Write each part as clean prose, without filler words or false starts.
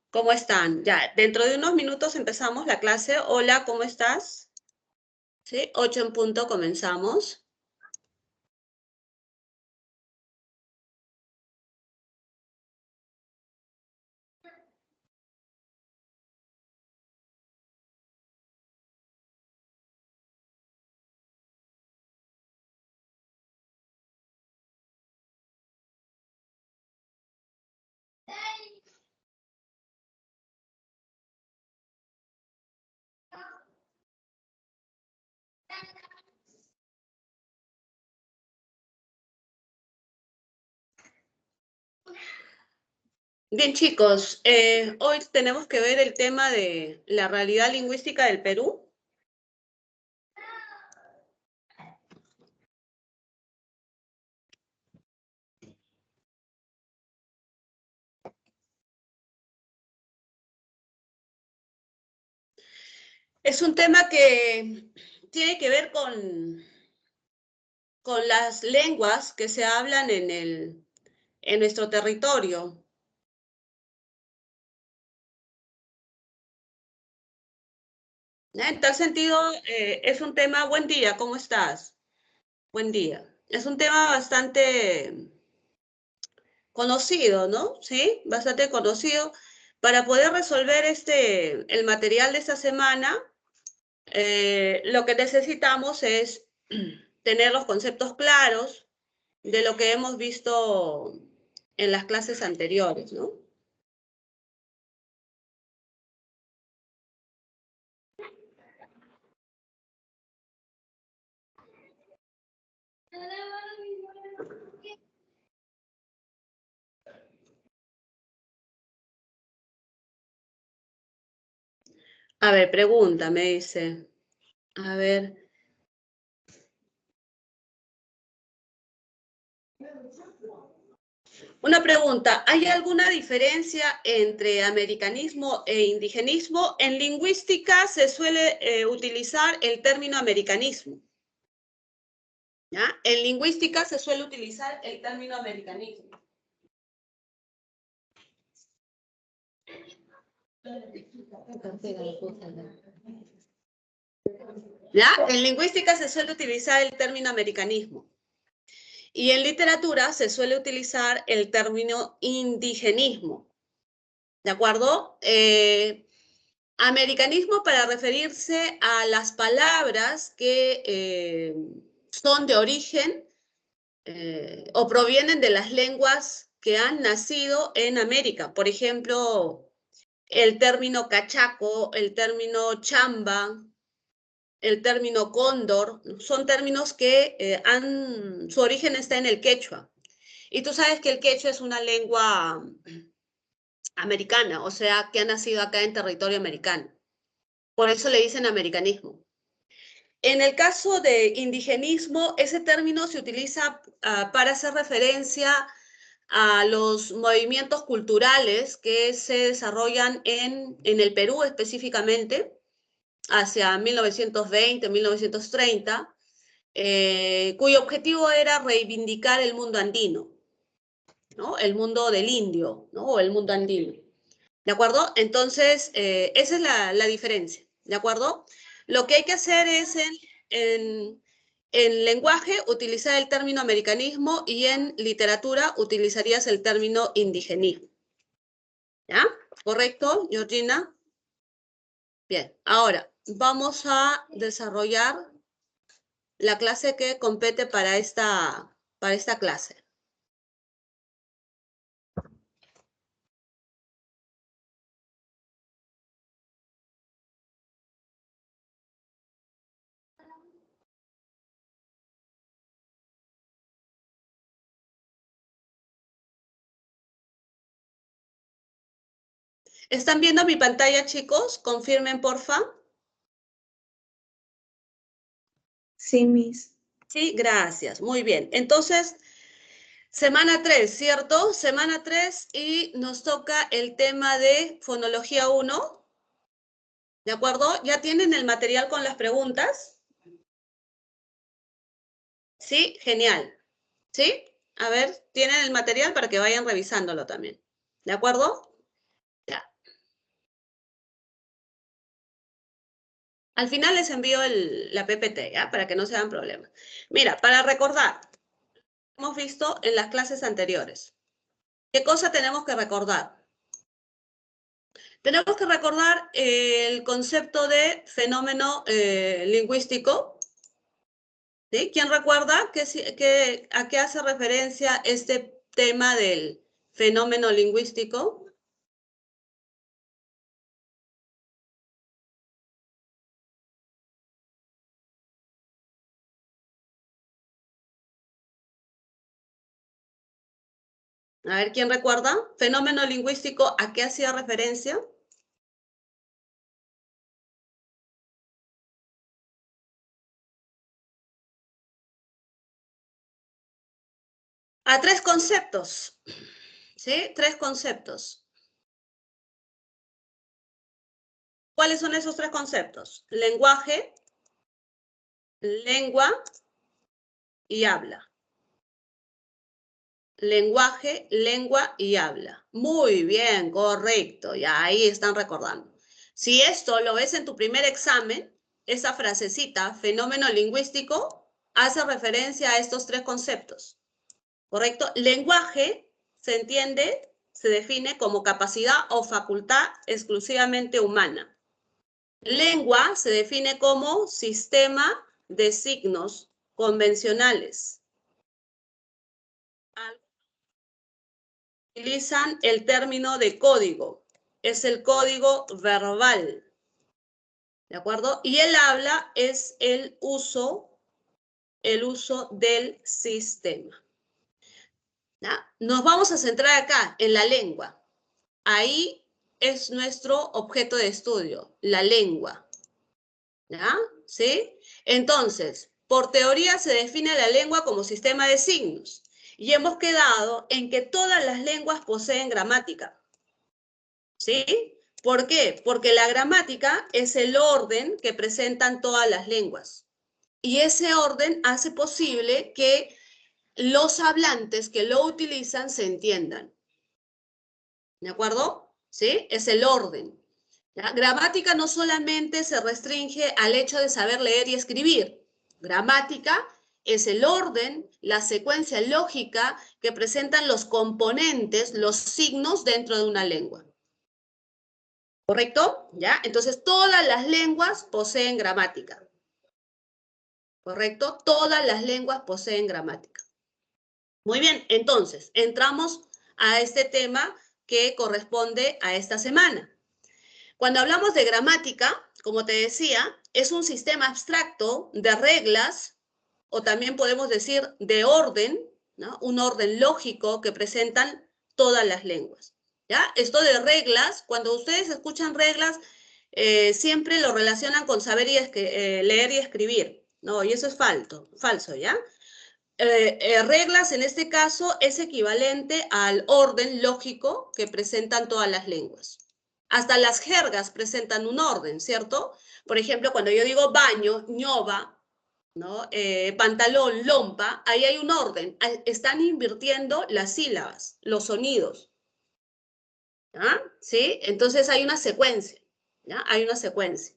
¿Cómo están? Ya, dentro de unos minutos empezamos la clase. Hola, ¿cómo estás? Sí, 8 en punto comenzamos. Bien, chicos, hoy tenemos que ver el tema de la realidad lingüística del Perú. Es un tema que tiene que ver con las lenguas que se hablan en nuestro territorio. ¿Ya? En tal sentido, es un tema, buen día, ¿cómo estás? Buen día. Es un tema bastante conocido, ¿no? Sí, bastante conocido. Para poder resolver el material de esta semana, lo que necesitamos es tener los conceptos claros de lo que hemos visto en las clases anteriores, ¿no? A ver, pregunta, me dice. A ver, una pregunta. ¿Hay alguna diferencia entre americanismo e indigenismo? En lingüística se suele utilizar el término americanismo. ¿Ya? En lingüística se suele utilizar el término americanismo. ¿Ya? En lingüística se suele utilizar el término americanismo. Y en literatura se suele utilizar el término indigenismo. ¿De acuerdo? Americanismo para referirse a las palabras que son de origen o provienen de las lenguas que han nacido en América. Por ejemplo, el término cachaco, el término chamba, el término cóndor, son términos que su origen está en el quechua. Y tú sabes que el quechua es una lengua americana, o sea, que ha nacido acá en territorio americano. Por eso le dicen americanismo. En el caso de indigenismo, ese término se utiliza para hacer referencia a los movimientos culturales que se desarrollan en el Perú específicamente, hacia 1920, 1930, cuyo objetivo era reivindicar el mundo andino, ¿no? El mundo del indio, ¿no? O el mundo andino. ¿De acuerdo? Entonces, esa es la diferencia. ¿De acuerdo? Lo que hay que hacer es en lenguaje utilizar el término americanismo y en literatura utilizarías el término indigenismo. ¿Ya? ¿Correcto, Georgina? Bien, ahora vamos a desarrollar la clase que compete para esta clase. ¿Están viendo mi pantalla, chicos? Confirmen, porfa. Sí, Miss. Sí, gracias. Muy bien. Entonces, semana 3, ¿cierto? Semana 3 y nos toca el tema de fonología 1. ¿De acuerdo? ¿Ya tienen el material con las preguntas? Sí, genial. ¿Sí? A ver, tienen el material para que vayan revisándolo también. ¿De acuerdo? Ya. Al final les envío la PPT, ¿ya? Para que no se hagan problemas. Mira, para recordar, hemos visto en las clases anteriores. ¿Qué cosa tenemos que recordar? Tenemos que recordar el concepto de fenómeno lingüístico. ¿Sí? ¿Quién recuerda a qué hace referencia este tema del fenómeno lingüístico? A ver, ¿quién recuerda? Fenómeno lingüístico, ¿a qué hacía referencia? A tres conceptos, ¿sí? Tres conceptos. ¿Cuáles son esos tres conceptos? Lenguaje, lengua y habla. Lenguaje, lengua y habla. Muy bien, correcto. Ya ahí están recordando. Si esto lo ves en tu primer examen, esa frasecita, fenómeno lingüístico, hace referencia a estos tres conceptos. ¿Correcto? Lenguaje se entiende, se define como capacidad o facultad exclusivamente humana. Lengua se define como sistema de signos convencionales. Utilizan el término de código. Es el código verbal. ¿De acuerdo? Y el habla es el uso del sistema. ¿Ya? Nos vamos a centrar acá en la lengua. Ahí es nuestro objeto de estudio, la lengua. ¿Ya? ¿Sí? Entonces, por teoría se define la lengua como sistema de signos. Y hemos quedado en que todas las lenguas poseen gramática. ¿Sí? ¿Por qué? Porque la gramática es el orden que presentan todas las lenguas. Y ese orden hace posible que los hablantes que lo utilizan se entiendan. ¿De acuerdo? ¿Sí? Es el orden. ¿Ya? Gramática no solamente se restringe al hecho de saber leer y escribir. Gramática es el orden, la secuencia lógica que presentan los componentes, los signos dentro de una lengua. ¿Correcto? ¿Ya? Entonces, todas las lenguas poseen gramática. ¿Correcto? Todas las lenguas poseen gramática. Muy bien, entonces, entramos a este tema que corresponde a esta semana. Cuando hablamos de gramática, como te decía, es un sistema abstracto de reglas, o también podemos decir de orden, ¿no? Un orden lógico que presentan todas las lenguas. ¿Ya? Esto de reglas, cuando ustedes escuchan reglas, siempre lo relacionan con saber leer y escribir, ¿no? Y eso es falso, ¿ya? Reglas en este caso es equivalente al orden lógico que presentan todas las lenguas. Hasta las jergas presentan un orden, ¿cierto? Por ejemplo, cuando yo digo baño, ñoba, ¿no? Pantalón, lompa, ahí hay un orden. Están invirtiendo las sílabas, los sonidos. ¿Ah? ¿Sí? Entonces hay una secuencia. ¿Ya? Hay una secuencia.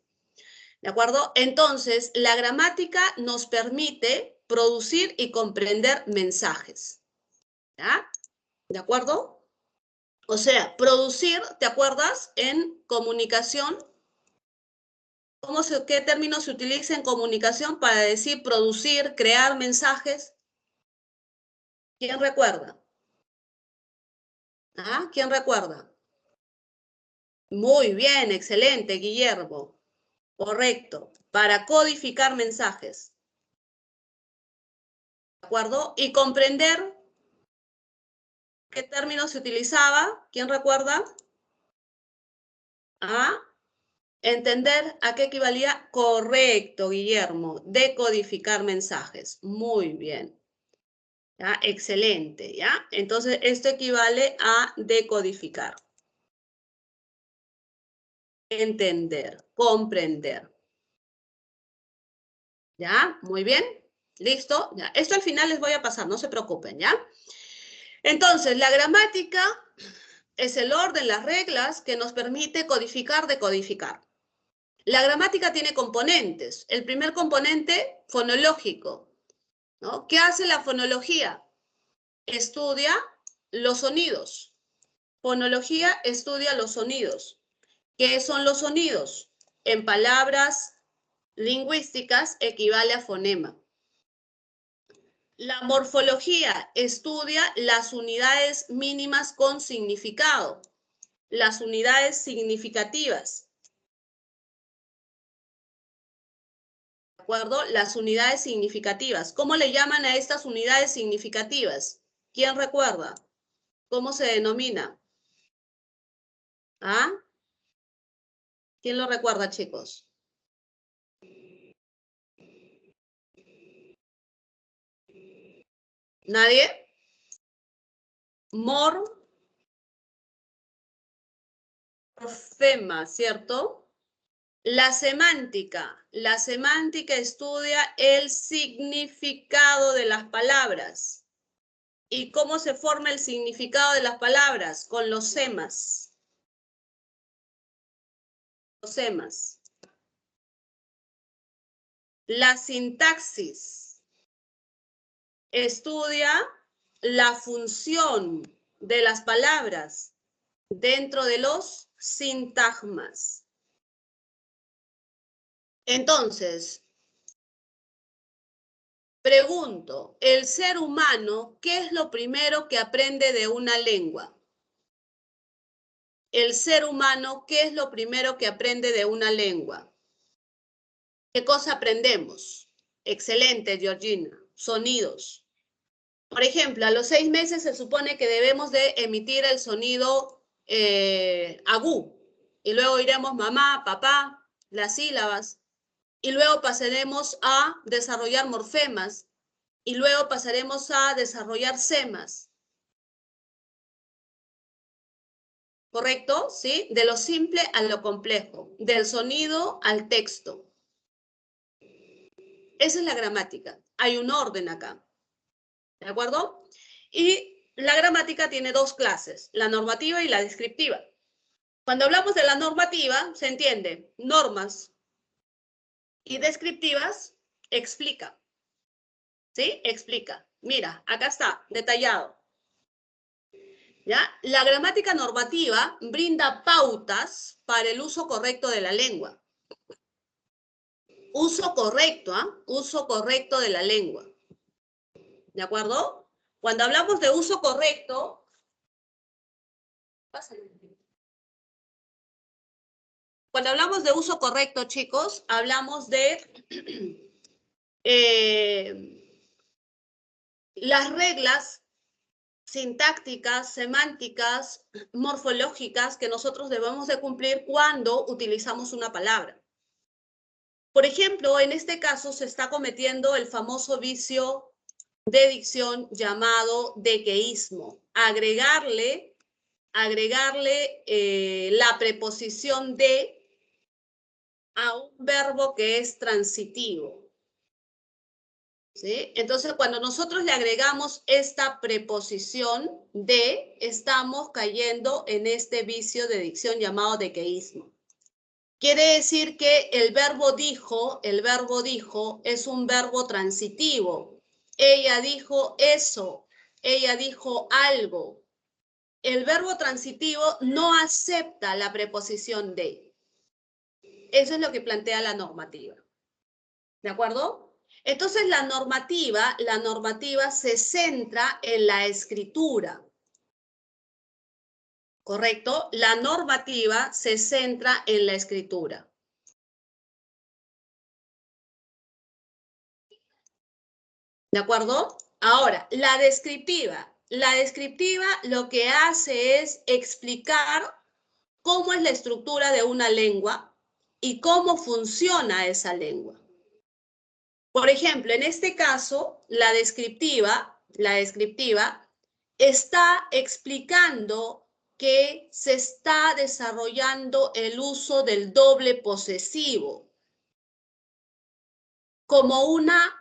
¿De acuerdo? Entonces, la gramática nos permite producir y comprender mensajes. ¿Ya? ¿De acuerdo? O sea, producir, ¿te acuerdas? En comunicación, ¿qué término se utiliza en comunicación para decir producir, crear mensajes? ¿Quién recuerda? ¿Ah? ¿Quién recuerda? Muy bien, excelente, Guillermo. Correcto. Para codificar mensajes. ¿De acuerdo? Y comprender qué término se utilizaba. ¿Quién recuerda? ¿Ah? Entender a qué equivalía. Correcto, Guillermo. Decodificar mensajes. Muy bien. ¿Ya? Excelente, ¿ya? Entonces, esto equivale a decodificar. Entender, comprender. ¿Ya? Muy bien. ¿Listo? ¿Ya? Esto al final les voy a pasar, no se preocupen, ¿ya? Entonces, la gramática es el orden, las reglas que nos permite codificar, decodificar. La gramática tiene componentes. El primer componente, fonológico, ¿no? ¿Qué hace la fonología? Estudia los sonidos. Fonología estudia los sonidos. ¿Qué son los sonidos? En palabras lingüísticas equivale a fonema. La morfología estudia las unidades mínimas con significado, las unidades significativas. ¿De acuerdo? Las unidades significativas. ¿Cómo le llaman a estas unidades significativas? ¿Quién recuerda? ¿Cómo se denomina? ¿Ah? ¿Quién lo recuerda, chicos? ¿Nadie? Morfema, ¿cierto? La semántica estudia el significado de las palabras. ¿Y cómo se forma el significado de las palabras? Con los semas. Los semas. La sintaxis estudia la función de las palabras dentro de los sintagmas. Entonces, pregunto, ¿el ser humano qué es lo primero que aprende de una lengua? El ser humano, ¿qué es lo primero que aprende de una lengua? ¿Qué cosa aprendemos? Excelente, Georgina. Sonidos. Por ejemplo, a los 6 meses se supone que debemos de emitir el sonido agú. Y luego iremos mamá, papá, las sílabas. Y luego pasaremos a desarrollar morfemas. Y luego pasaremos a desarrollar semas. ¿Correcto? ¿Sí? De lo simple a lo complejo. Del sonido al texto. Esa es la gramática. Hay un orden acá. ¿De acuerdo? Y la gramática tiene dos clases, la normativa y la descriptiva. Cuando hablamos de la normativa, se entiende, normas, y descriptivas, explica. ¿Sí? Explica. Mira, acá está, detallado. ¿Ya? La gramática normativa brinda pautas para el uso correcto de la lengua. Uso correcto, ¿ah? Uso correcto de la lengua. ¿De acuerdo? Cuando hablamos de uso correcto, cuando hablamos de uso correcto, chicos, hablamos de las reglas sintácticas, semánticas, morfológicas que nosotros debemos de cumplir cuando utilizamos una palabra. Por ejemplo, en este caso se está cometiendo el famoso vicio de dicción llamado dequeísmo. Agregarle la preposición de a un verbo que es transitivo. ¿Sí? Entonces, cuando nosotros le agregamos esta preposición de, estamos cayendo en este vicio de dicción llamado dequeísmo. Quiere decir que el verbo dijo es un verbo transitivo. Ella dijo eso, ella dijo algo. El verbo transitivo no acepta la preposición de. Eso es lo que plantea la normativa. ¿De acuerdo? Entonces la normativa se centra en la escritura. ¿Correcto? La normativa se centra en la escritura. ¿De acuerdo? Ahora, la descriptiva. La descriptiva lo que hace es explicar cómo es la estructura de una lengua y cómo funciona esa lengua. Por ejemplo, en este caso, la descriptiva está explicando que se está desarrollando el uso del doble posesivo como una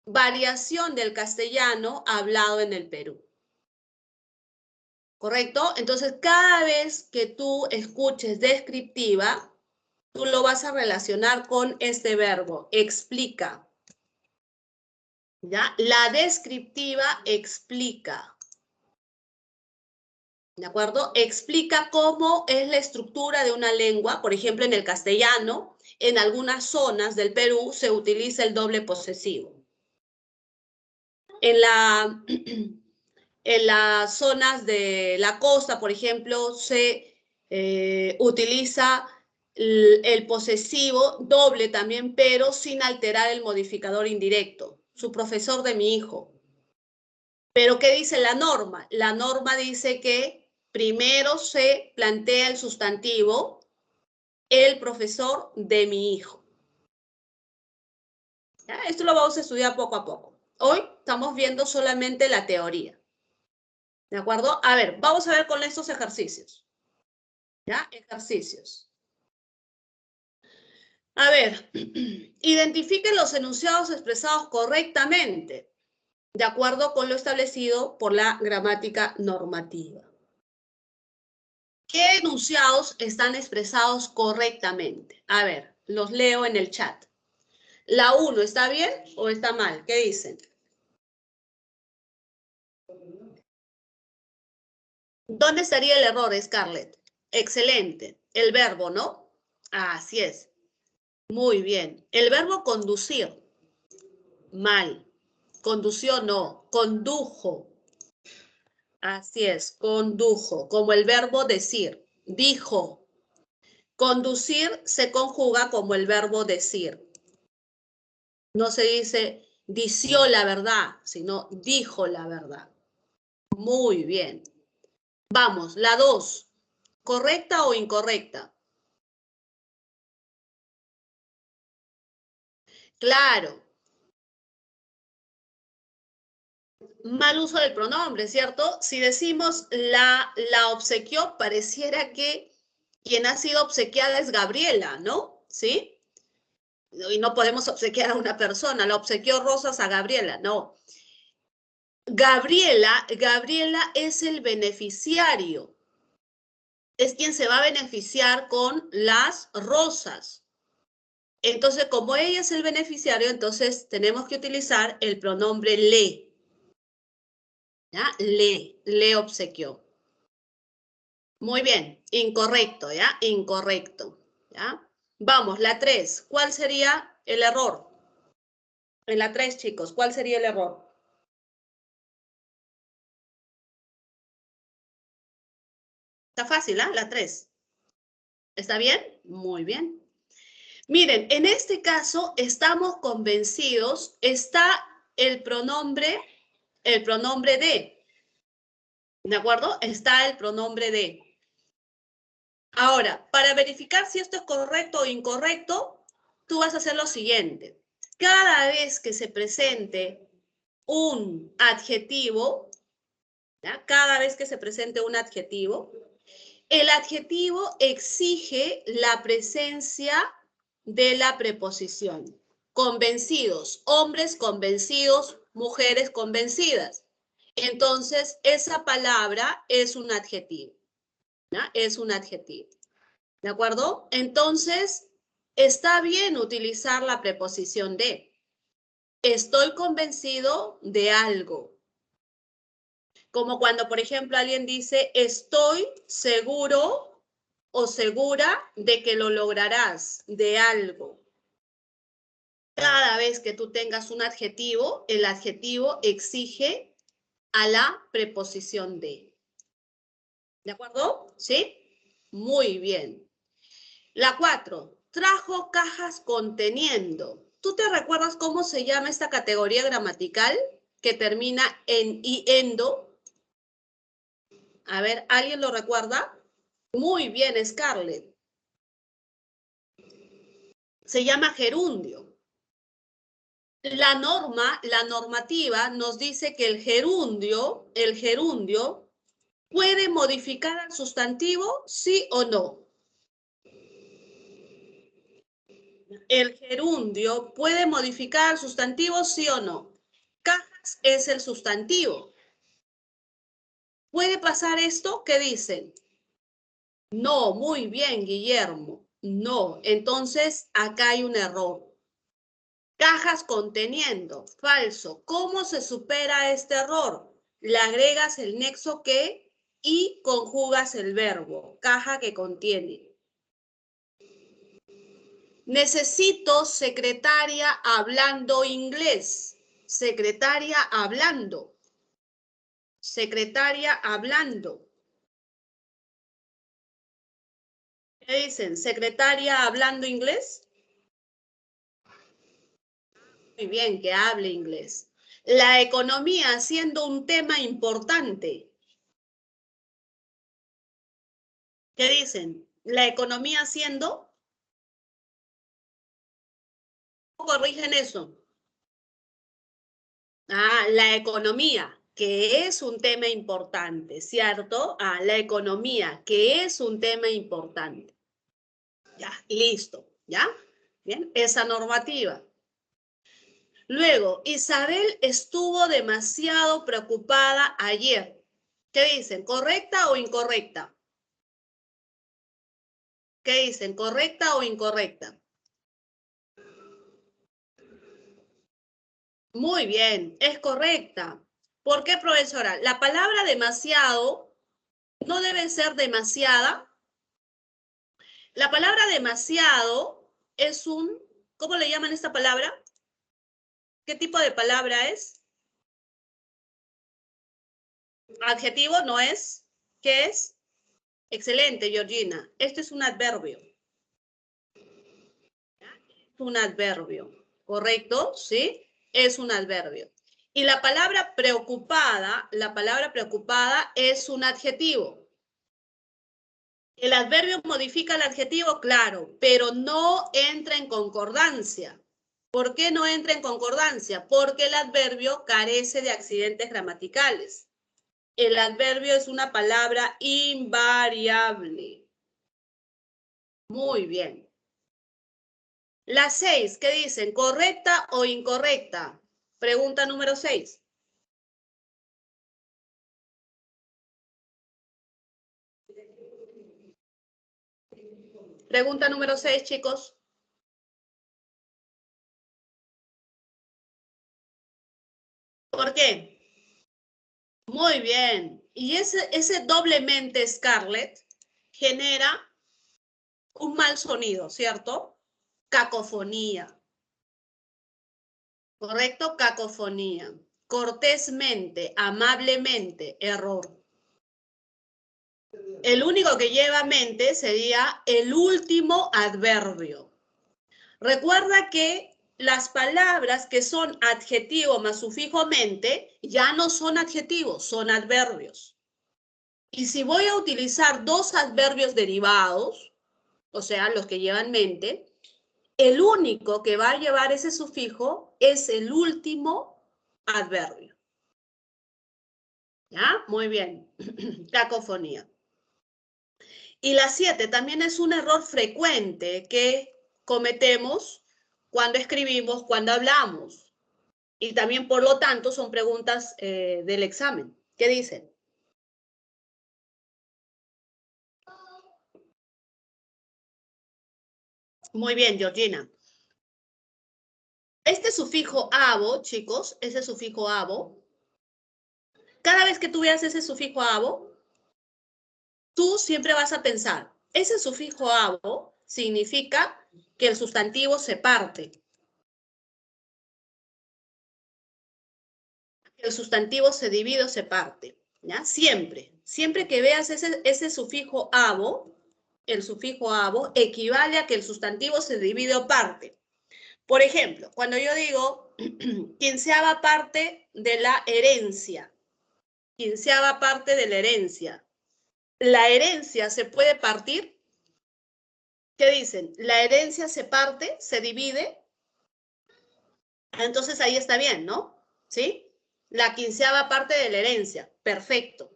variación del castellano hablado en el Perú. ¿Correcto? Entonces, cada vez que tú escuches descriptiva, tú lo vas a relacionar con este verbo, explica. ¿Ya? La descriptiva explica. ¿De acuerdo? Explica cómo es la estructura de una lengua. Por ejemplo, en el castellano, en algunas zonas del Perú se utiliza el doble posesivo. En las zonas de la costa, por ejemplo, se utiliza el posesivo doble también, pero sin alterar el modificador indirecto. Su profesor de mi hijo. Pero ¿qué dice la norma? La norma dice que primero se plantea el sustantivo, el profesor de mi hijo. ¿Ya? Esto lo vamos a estudiar poco a poco. Hoy estamos viendo solamente la teoría. ¿De acuerdo? A ver, vamos a ver con estos ejercicios. ¿Ya? Ejercicios. A ver, identifiquen los enunciados expresados correctamente, de acuerdo con lo establecido por la gramática normativa. ¿Qué enunciados están expresados correctamente? A ver, los leo en el chat. ¿La 1 está bien o está mal? ¿Qué dicen? ¿Dónde estaría el error, Scarlett? Excelente. El verbo, ¿no? Así es. Muy bien. El verbo conducir. Mal. Condució, no. Condujo. Así es. Condujo. Como el verbo decir. Dijo. Conducir se conjuga como el verbo decir. No se dice dició la verdad, sino dijo la verdad. Muy bien. Vamos, la 2. ¿Correcta o incorrecta? Claro. Mal uso del pronombre, ¿cierto? Si decimos la obsequió, pareciera que quien ha sido obsequiada es Gabriela, ¿no? ¿Sí? Y no podemos obsequiar a una persona. La obsequió rosas a Gabriela, no. Gabriela es el beneficiario. Es quien se va a beneficiar con las rosas. Entonces, como ella es el beneficiario, entonces tenemos que utilizar el pronombre le. ¿Ya? Le obsequió. Muy bien, incorrecto, ¿ya? Incorrecto, ¿ya? Vamos, la 3. ¿Cuál sería el error? En la 3, chicos, ¿cuál sería el error? Está fácil, ¿ah? La 3. ¿Está bien? Muy bien. Miren, en este caso estamos convencidos, está el pronombre de. ¿De acuerdo? Está el pronombre de. Ahora, para verificar si esto es correcto o incorrecto, tú vas a hacer lo siguiente. Cada vez que se presente un adjetivo, ¿ya? Cada vez que se presente un adjetivo, el adjetivo exige la presencia de la preposición. Convencidos, hombres convencidos, mujeres convencidas. Entonces, esa palabra es un adjetivo. ¿Ya? Es un adjetivo. ¿De acuerdo? Entonces, está bien utilizar la preposición de. Estoy convencido de algo. Como cuando, por ejemplo, alguien dice, estoy seguro o segura de que lo lograrás, de algo. Cada vez que tú tengas un adjetivo, el adjetivo exige a la preposición de. ¿De acuerdo? ¿Sí? Muy bien. La 4. Trajo cajas conteniendo. ¿Tú te recuerdas cómo se llama esta categoría gramatical que termina en iendo? A ver, ¿alguien lo recuerda? Muy bien, Scarlett. Se llama gerundio. La normativa nos dice que el gerundio puede modificar al sustantivo, sí o no. El gerundio puede modificar al sustantivo, sí o no. Cajas es el sustantivo. ¿Puede pasar esto? ¿Qué dicen? No, muy bien, Guillermo. No, entonces acá hay un error. Cajas conteniendo, falso. ¿Cómo se supera este error? Le agregas el nexo que y conjugas el verbo, caja que contiene. Necesito secretaria hablando inglés. Secretaria hablando. Secretaria hablando. ¿Qué dicen? ¿Secretaria hablando inglés? Muy bien, que hable inglés. La economía siendo un tema importante. ¿Qué dicen? La economía siendo... ¿Cómo corrigen eso? Ah, la economía, que es un tema importante, ¿cierto? Ah, la economía, que es un tema importante. Ya, listo, ¿ya? Bien, esa normativa. Luego, Isabel estuvo demasiado preocupada ayer. ¿Qué dicen? ¿Correcta o incorrecta? ¿Qué dicen? ¿Correcta o incorrecta? Muy bien, es correcta. ¿Por qué, profesora? La palabra demasiado no debe ser demasiada. La palabra demasiado es un, ¿cómo le llaman esta palabra? ¿Qué tipo de palabra es? Adjetivo no es. ¿Qué es? Excelente, Georgina. Este es un adverbio. Un adverbio, ¿correcto? ¿Sí? Es un adverbio. Y la palabra preocupada es un adjetivo. El adverbio modifica el adjetivo, claro, pero no entra en concordancia. ¿Por qué no entra en concordancia? Porque el adverbio carece de accidentes gramaticales. El adverbio es una palabra invariable. Muy bien. La 6, ¿qué dicen? ¿Correcta o incorrecta? Pregunta número 6. Pregunta número 6, chicos. ¿Por qué? Muy bien. Y ese doblemente Scarlett genera un mal sonido, ¿cierto? Cacofonía. ¿Correcto? Cacofonía. Cortésmente, amablemente, error. El único que lleva mente sería el último adverbio. Recuerda que las palabras que son adjetivo más sufijo mente ya no son adjetivos, son adverbios. Y si voy a utilizar dos adverbios derivados, o sea, los que llevan mente, el único que va a llevar ese sufijo es el último adverbio. ¿Ya? Muy bien. Cacofonía. Y la 7 también es un error frecuente que cometemos cuando escribimos, cuando hablamos. Y también, por lo tanto, son preguntas del examen. ¿Qué dicen? Muy bien, Georgina. Este sufijo abo, chicos, ese sufijo abo, cada vez que tú veas ese sufijo abo, tú siempre vas a pensar, ese sufijo abo significa que el sustantivo se parte. Que el sustantivo se divide o se parte. ¿Ya? Siempre que veas ese sufijo abo, el sufijo abo equivale a que el sustantivo se divide o parte. Por ejemplo, cuando yo digo quinceava parte de la herencia, quinceava parte de la herencia, ¿la herencia se puede partir? ¿Qué dicen? ¿La herencia se parte, se divide? Entonces ahí está bien, ¿no? ¿Sí? La quinceava parte de la herencia. Perfecto.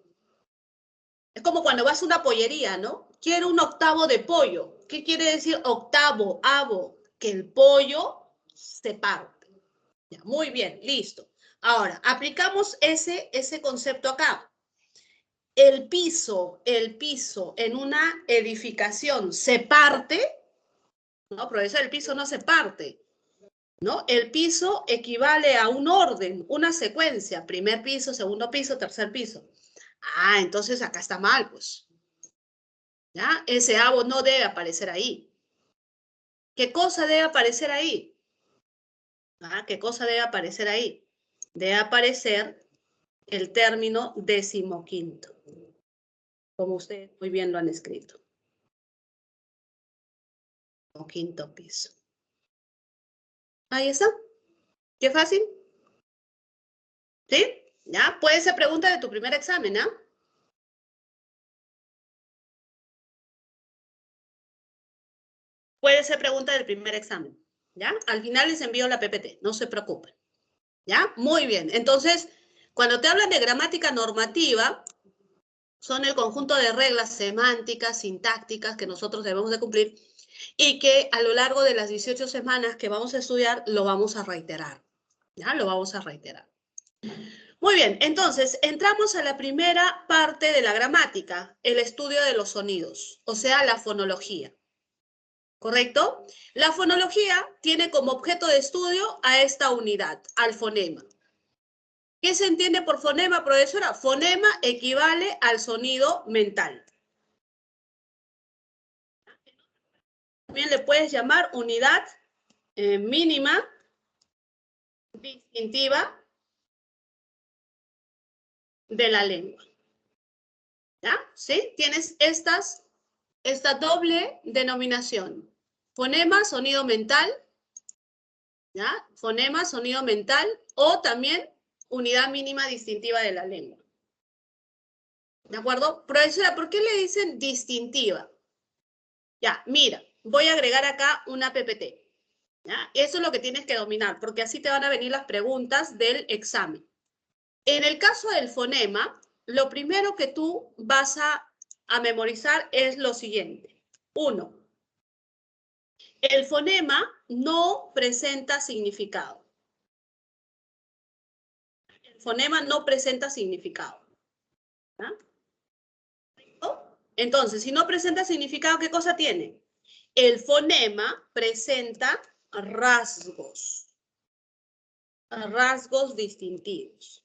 Es como cuando vas a una pollería, ¿no? Quiero un octavo de pollo. ¿Qué quiere decir octavo, avo? Que el pollo se parte. Ya, muy bien, listo. Ahora, aplicamos ese concepto acá. El piso en una edificación se parte. No, profesor, el piso no se parte, ¿no? El piso equivale a un orden, una secuencia, primer piso, segundo piso, tercer piso. Ah, entonces acá está mal, pues. ¿Ya? Ese abo no debe aparecer ahí. ¿Qué cosa debe aparecer ahí? Ah, ¿qué cosa debe aparecer ahí? Debe aparecer el término decimoquinto, como ustedes muy bien lo han escrito. O quinto piso. Ahí está. ¿Qué fácil? ¿Sí? ¿Ya? Puede ser pregunta de tu primer examen, ¿ah? Puede ser pregunta del primer examen, ¿ya? Al final les envío la PPT, no se preocupen, ¿ya? Muy bien. Entonces, cuando te hablan de gramática normativa, son el conjunto de reglas semánticas, sintácticas que nosotros debemos de cumplir y que a lo largo de las 18 semanas que vamos a estudiar lo vamos a reiterar, ¿ya? Lo vamos a reiterar. Muy bien, entonces entramos a la primera parte de la gramática, el estudio de los sonidos, o sea, la fonología. ¿Correcto? La fonología tiene como objeto de estudio a esta unidad, al fonema. ¿Qué se entiende por fonema, profesora? Fonema equivale al sonido mental. También le puedes llamar unidad mínima distintiva de la lengua. ¿Ya? ¿Sí? Tienes esta doble denominación. Fonema, sonido mental, ¿ya? Fonema, sonido mental, o también unidad mínima distintiva de la lengua. ¿De acuerdo? Profesora, ¿por qué le dicen distintiva? Ya, mira, voy a agregar acá una PPT. ¿Ya? Eso es lo que tienes que dominar, porque así te van a venir las preguntas del examen. En el caso del fonema, lo primero que tú vas a memorizar es lo siguiente. 1. El fonema no presenta significado. El fonema no presenta significado. ¿Ya? Entonces, si no presenta significado, ¿qué cosa tiene? El fonema presenta rasgos distintivos.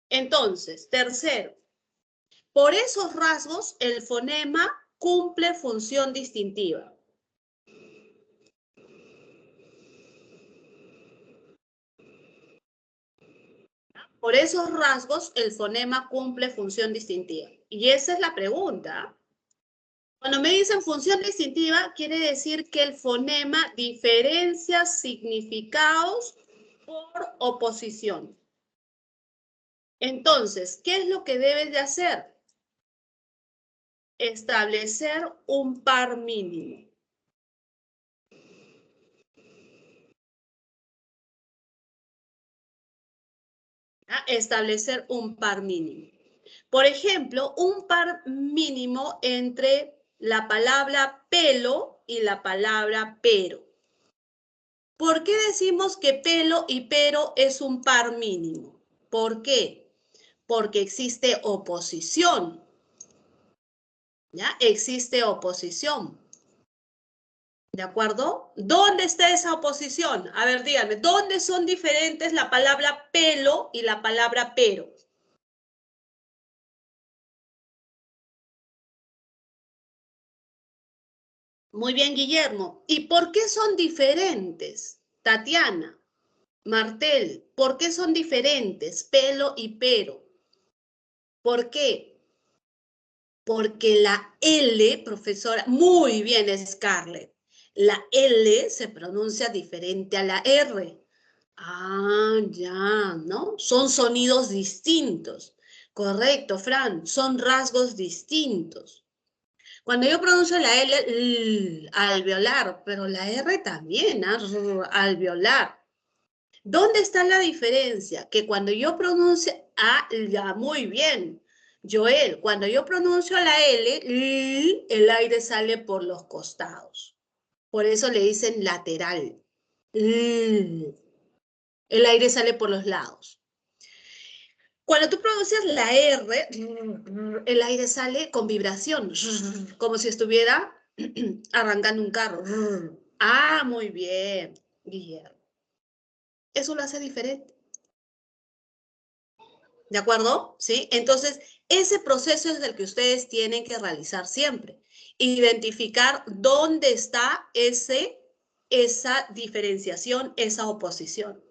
Entonces, tercero, por esos rasgos el fonema cumple función distintiva. Por esos rasgos el fonema cumple función distintiva. Y esa es la pregunta. Cuando me dicen función distintiva, quiere decir que el fonema diferencia significados por oposición. Entonces, ¿qué es lo que debes de hacer? Establecer un par mínimo. ¿Ya? Establecer un par mínimo. Por ejemplo, un par mínimo entre la palabra pelo y la palabra pero. ¿Por qué decimos que pelo y pero es un par mínimo? ¿Por qué? Porque existe oposición. ¿Ya? Existe oposición. ¿De acuerdo? ¿Dónde está esa oposición? A ver, díganme, ¿dónde son diferentes la palabra pelo y la palabra pero? Muy bien, Guillermo. ¿Y por qué son diferentes? Tatiana, Martel, ¿por qué son diferentes pelo y pero? ¿Por qué? Porque la L, profesora, muy bien, Scarlett, la L se pronuncia diferente a la R. Ah, ya, ¿no? Son sonidos distintos. Correcto, Fran, son rasgos distintos. Cuando yo pronuncio la L, alveolar, pero la R también, alveolar. ¿Dónde está la diferencia? Que cuando yo pronuncio, ya, muy bien, Joel, cuando yo pronuncio la L, el aire sale por los costados. Por eso le dicen lateral. El aire sale por los lados. Cuando tú pronuncias la R, el aire sale con vibración, como si estuviera arrancando un carro. Ah, muy bien, Guillermo. Eso lo hace diferente. ¿De acuerdo? ¿Sí? Entonces, ese proceso es el que ustedes tienen que realizar siempre. Identificar dónde está esa diferenciación, esa oposición.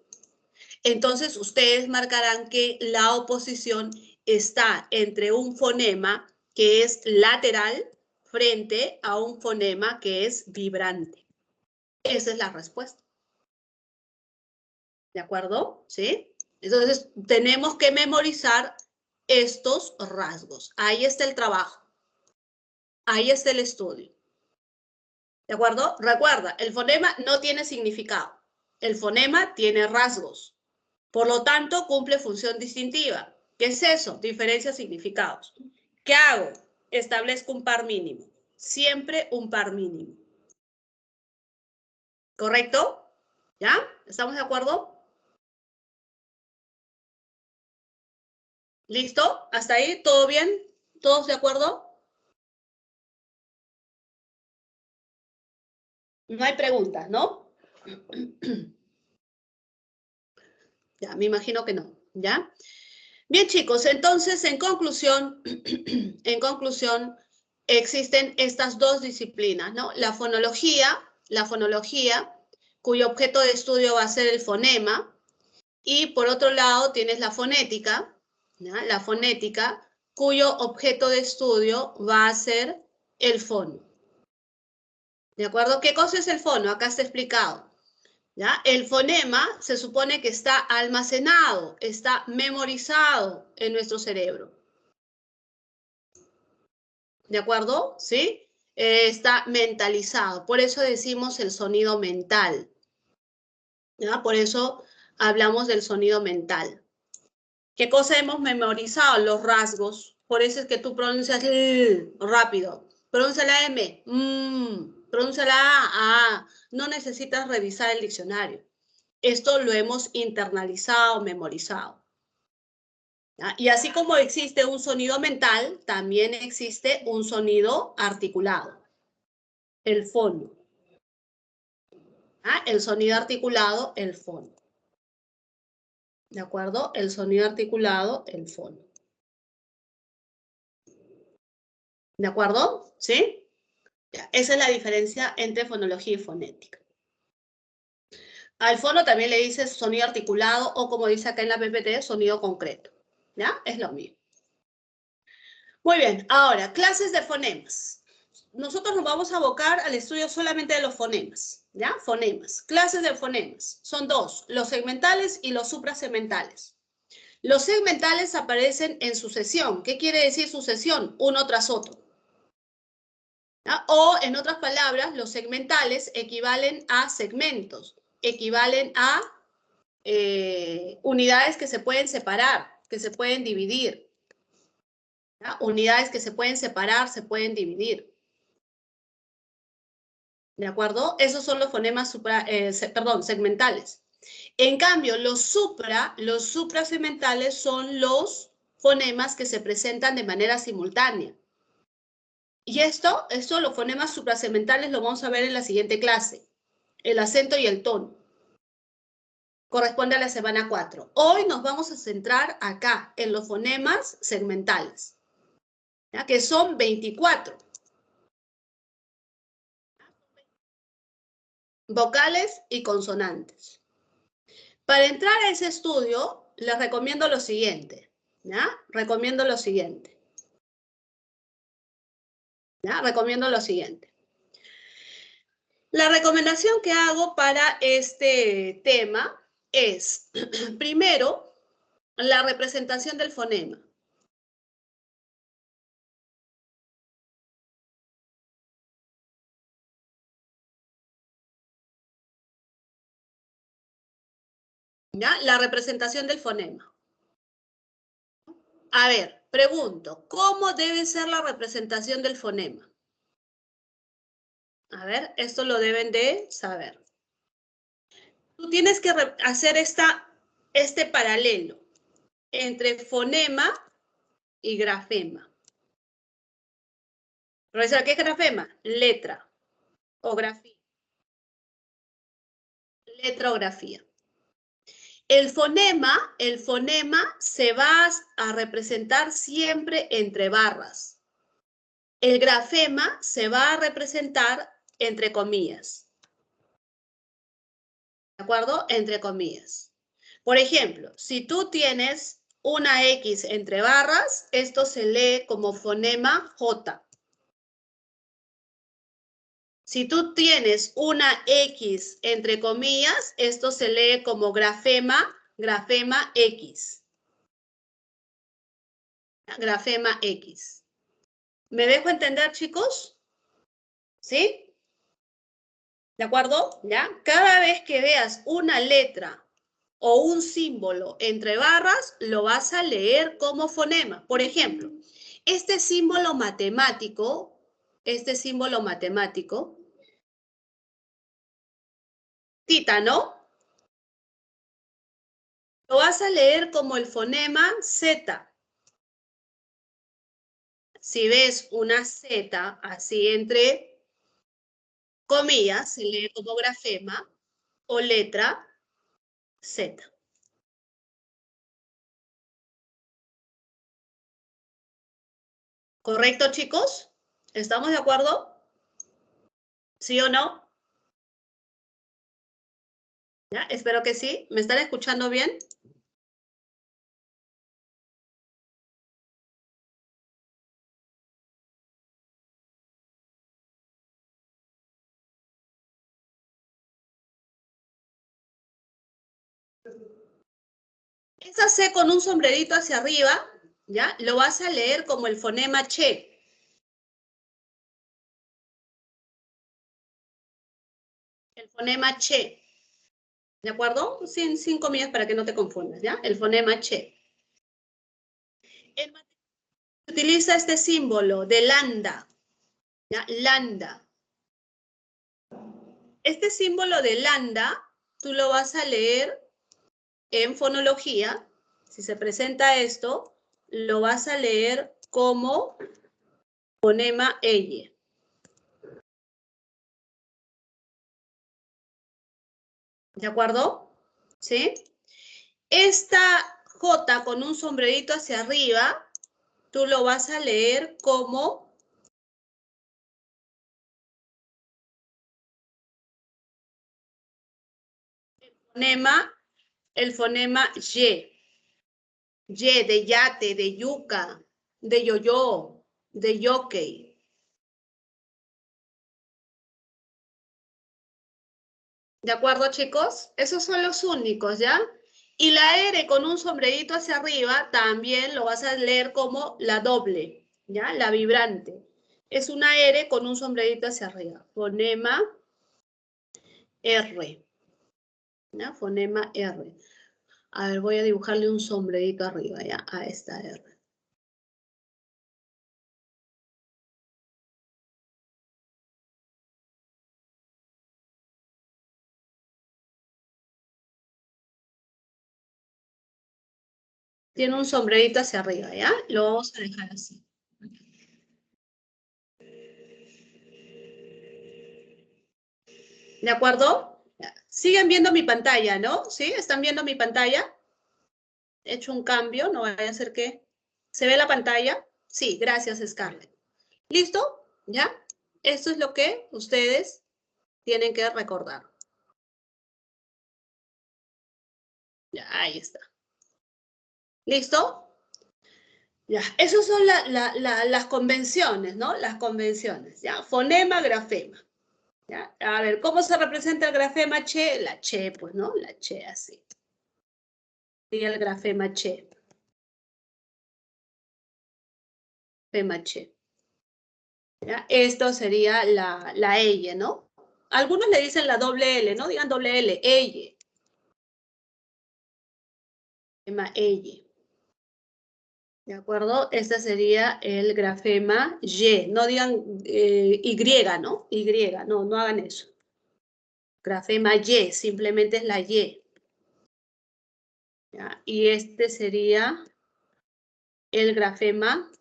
Entonces, ustedes marcarán que la oposición está entre un fonema que es lateral frente a un fonema que es vibrante. Esa es la respuesta. ¿De acuerdo? ¿Sí? Entonces, tenemos que memorizar estos rasgos. Ahí está el trabajo. Ahí está el estudio. ¿De acuerdo? Recuerda, el fonema no tiene significado. El fonema tiene rasgos. Por lo tanto, cumple función distintiva. ¿Qué es eso? Diferencia significados. ¿Qué hago? Establezco un par mínimo. Siempre un par mínimo. ¿Correcto? ¿Ya? ¿Estamos de acuerdo? ¿Listo? ¿Hasta ahí? ¿Todo bien? ¿Todos de acuerdo? No hay preguntas, ¿no? Ya, me imagino que no, ¿ya? Bien, chicos, entonces, en conclusión, existen estas dos disciplinas, ¿no? La fonología, cuyo objeto de estudio va a ser el fonema, y por otro lado tienes la fonética, ¿ya? La fonética, cuyo objeto de estudio va a ser el fono. ¿De acuerdo? ¿Qué cosa es el fono? Acá está explicado. ¿Ya? El fonema se supone que está almacenado, está memorizado en nuestro cerebro. ¿De acuerdo? ¿Sí? Está mentalizado. Por eso decimos el sonido mental. ¿Ya? Por eso hablamos del sonido mental. ¿Qué cosa hemos memorizado? Los rasgos. Por eso es que tú pronuncias rápido. Pronuncia la M. Pronuncia la A. No necesitas revisar el diccionario. Esto lo hemos internalizado, memorizado. ¿Ya? Y así como existe un sonido mental, también existe un sonido articulado. El fono. ¿Ya? El sonido articulado, el fono. ¿De acuerdo? El sonido articulado, el fono. ¿De acuerdo? ¿Sí? Ya. Esa es la diferencia entre fonología y fonética. Al fono también le dices sonido articulado o, como dice acá en la PPT, sonido concreto. ¿Ya? Es lo mismo. Muy bien, ahora, clases de fonemas. Nosotros nos vamos a abocar al estudio solamente de los fonemas, ¿ya? Fonemas. Clases de fonemas. Son dos, los segmentales y los suprasegmentales. Los segmentales aparecen en sucesión. ¿Qué quiere decir sucesión? Uno tras otro. ¿Ya? O, en otras palabras, los segmentales equivalen a segmentos, equivalen a unidades que se pueden separar, que se pueden dividir. ¿Ya? Unidades que se pueden separar, se pueden dividir. ¿De acuerdo? Esos son los fonemas segmentales. En cambio, los suprasegmentales son los fonemas que se presentan de manera simultánea. Y los fonemas suprasegmentales lo vamos a ver en la siguiente clase. El acento y el tono. Corresponde a la semana 4. Hoy nos vamos a centrar acá, en los fonemas segmentales, ¿ya? Que son 24. Vocales y consonantes. Para entrar a ese estudio, les recomiendo lo siguiente, ¿ya? Recomiendo lo siguiente. ¿Ya? Recomiendo lo siguiente. La recomendación que hago para este tema es, primero, la representación del fonema. ¿Ya? La representación del fonema. A ver, pregunto, ¿cómo debe ser la representación del fonema? A ver, esto lo deben de saber. Tú tienes que hacer este paralelo entre fonema y grafema. Profesora, ¿qué es grafema? Letra o grafía. Letra o grafía. El fonema se va a representar siempre entre barras. El grafema se va a representar entre comillas. ¿De acuerdo? Entre comillas. Por ejemplo, si tú tienes una X entre barras, esto se lee como fonema J. Si tú tienes una X entre comillas, esto se lee como grafema X. Grafema X. ¿Me dejo entender, chicos? ¿Sí? ¿De acuerdo? ¿Ya? Cada vez que veas una letra o un símbolo entre barras, lo vas a leer como fonema. Por ejemplo, este símbolo matemático, tita, ¿no? Lo vas a leer como el fonema Z. Si ves una Z así entre comillas, se lee como grafema o letra Z. ¿Correcto, chicos? ¿Estamos de acuerdo? ¿Sí o no? ¿Ya? Espero que sí. ¿Me están escuchando bien? Esa C con un sombrerito hacia arriba, ¿ya? Lo vas a leer como el fonema che. El fonema che. ¿De acuerdo? Sin comillas para que no te confundas, ¿ya? El fonema che. En matemáticas se utiliza este símbolo de lambda, ¿ya? Lambda. Este símbolo de lambda, tú lo vas a leer en fonología. Si se presenta esto, lo vas a leer como fonema elle. ¿De acuerdo? ¿Sí? Esta J con un sombrerito hacia arriba, tú lo vas a leer como el fonema Y. Y de yate, de yuca, de yoyo, de yockey. ¿De acuerdo, chicos? Esos son los únicos, ¿ya? Y la R con un sombrerito hacia arriba también lo vas a leer como la doble, ¿ya? La vibrante. Es una R con un sombrerito hacia arriba. Fonema R. ¿Ya? Fonema R. A ver, voy a dibujarle un sombrerito arriba, ¿ya? A esta R. Tiene un sombrerito hacia arriba, ¿ya? Lo vamos a dejar así. ¿De acuerdo? Siguen viendo mi pantalla, ¿no? ¿Sí? ¿Están viendo mi pantalla? He hecho un cambio, no vaya a ser que... ¿Se ve la pantalla? Sí, gracias, Scarlett. ¿Listo? ¿Ya? Esto es lo que ustedes tienen que recordar. Ya, ahí está. ¿Listo? Ya, esas son las convenciones, ¿no? Las convenciones, ¿ya? Fonema, grafema. ¿Ya? A ver, ¿cómo se representa el grafema che? La che, pues, ¿no? La che así. Y el grafema che. Grafema che. ¿Ya? Esto sería la elle, ¿no? Algunos le dicen la doble L, ¿no? Digan doble L, elle. Grafema elle. ¿De acuerdo? Este sería el grafema Y. No digan Y, ¿no? Y, no hagan eso. Grafema Y, simplemente es la Y. ¿Ya? Y este sería el grafema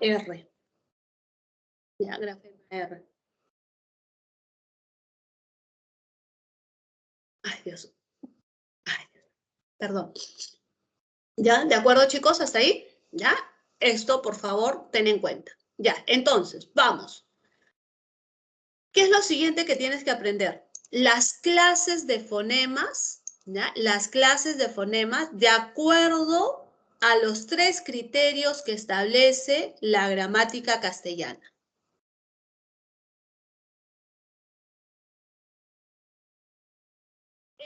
R. Ya, grafema R. Ay, Dios. Ay, perdón. ¿Ya? ¿De acuerdo, chicos? ¿Hasta ahí? ¿Ya? Esto, por favor, ten en cuenta. Ya, entonces, vamos. ¿Qué es lo siguiente que tienes que aprender? Las clases de fonemas, ¿ya? Las clases de fonemas de acuerdo a los 3 criterios que establece la gramática castellana.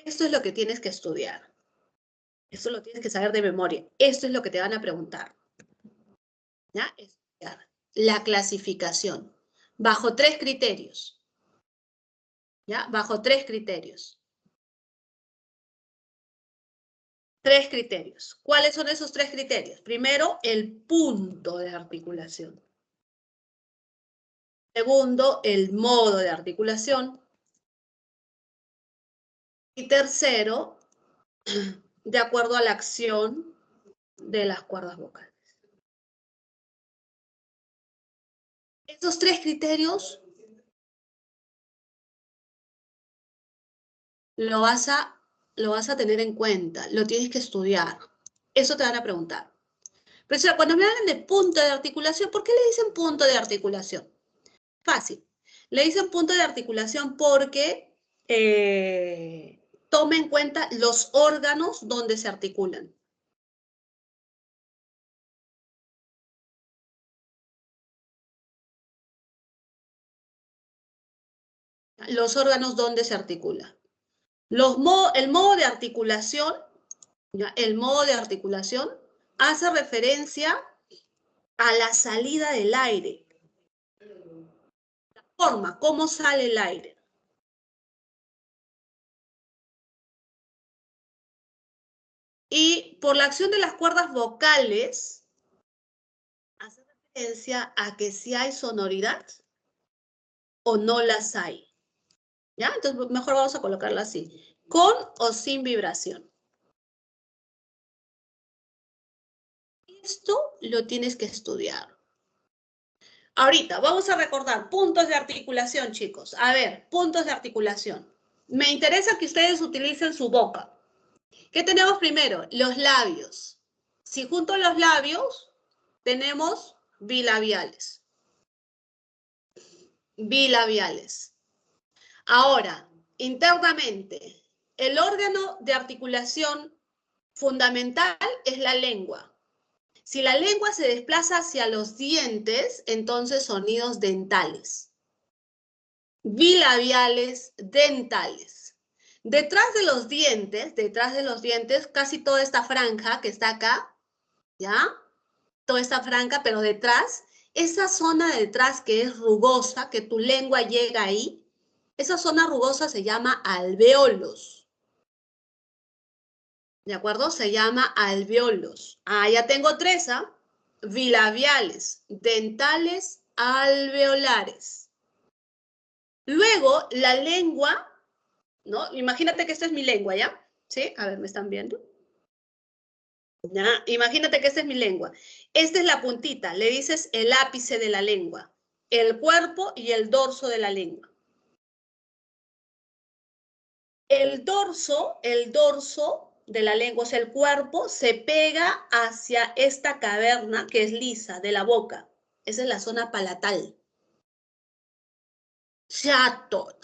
Esto es lo que tienes que estudiar. Esto lo tienes que saber de memoria. Esto es lo que te van a preguntar. ¿Ya? Estudiar la clasificación bajo 3 criterios. ¿Ya? Bajo 3 criterios. 3 criterios. ¿Cuáles son esos 3 criterios? Primero, el punto de articulación. Segundo, el modo de articulación. Y tercero, de acuerdo a la acción de las cuerdas vocales. Estos 3 criterios lo vas a tener en cuenta, lo tienes que estudiar. Eso te van a preguntar. Pero cuando me hablan de punto de articulación, ¿por qué le dicen punto de articulación? Fácil. Le dicen punto de articulación porque toma en cuenta los órganos donde se articulan. Los órganos donde se articula. El modo de articulación, ¿ya? El modo de articulación hace referencia a la salida del aire. La forma, cómo sale el aire. Y por la acción de las cuerdas vocales, hace referencia a que si hay sonoridad o no las hay. ¿Ya? Entonces, mejor vamos a colocarla así. Con o sin vibración. Esto lo tienes que estudiar. Ahorita, vamos a recordar puntos de articulación, chicos. A ver, puntos de articulación. Me interesa que ustedes utilicen su boca. ¿Qué tenemos primero? Los labios. Si junto a los labios tenemos bilabiales. Bilabiales. Ahora, internamente, el órgano de articulación fundamental es la lengua. Si la lengua se desplaza hacia los dientes, entonces sonidos dentales. Bilabiales, dentales. Detrás de los dientes, casi toda esta franja que está acá, ¿ya? Toda esta franja, pero detrás, esa zona de detrás que es rugosa, que tu lengua llega ahí, esa zona rugosa se llama alvéolos. ¿De acuerdo? Se llama alvéolos. Ah, ya tengo 3, ¿ah? Bilabiales, dentales, alveolares. Luego, la lengua, ¿no? Imagínate que esta es mi lengua, ¿ya? ¿Sí? A ver, ¿me están viendo? ¿Ya? Imagínate que esta es mi lengua. Esta es la puntita, le dices el ápice de la lengua, el cuerpo y el dorso de la lengua. El dorso de la lengua, o sea, el cuerpo, se pega hacia esta caverna que es lisa de la boca. Esa es la zona palatal. Chato.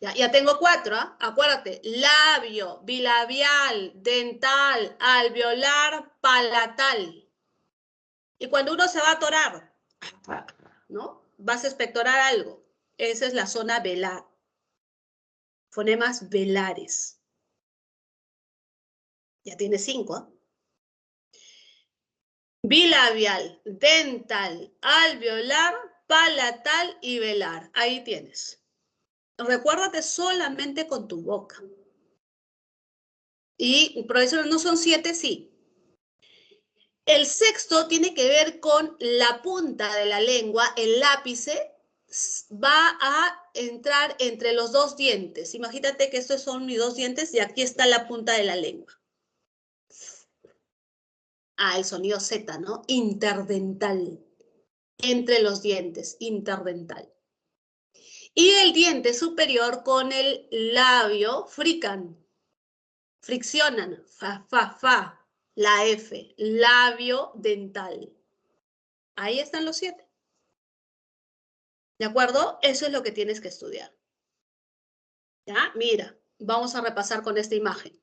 Ya tengo 4, ¿eh? Acuérdate, labio, bilabial, dental, alveolar, palatal. Y cuando uno se va a atorar, ¿no? Vas a expectorar algo. Esa es la zona velar. Fonemas velares. Ya tiene 5, ¿eh? Bilabial, dental, alveolar, palatal y velar. Ahí tienes. Recuérdate solamente con tu boca. Y profesor, ¿no son 7? Sí. El sexto tiene que ver con la punta de la lengua, el ápice va a entrar entre los 2 dientes. Imagínate que estos son mis 2 dientes y aquí está la punta de la lengua. Ah, el sonido Z, ¿no? Interdental. Entre los dientes, interdental. Y el diente superior con el labio friccionan, fa, la F, labio dental. Ahí están los 7. ¿De acuerdo? Eso es lo que tienes que estudiar. ¿Ya? Mira, vamos a repasar con esta imagen.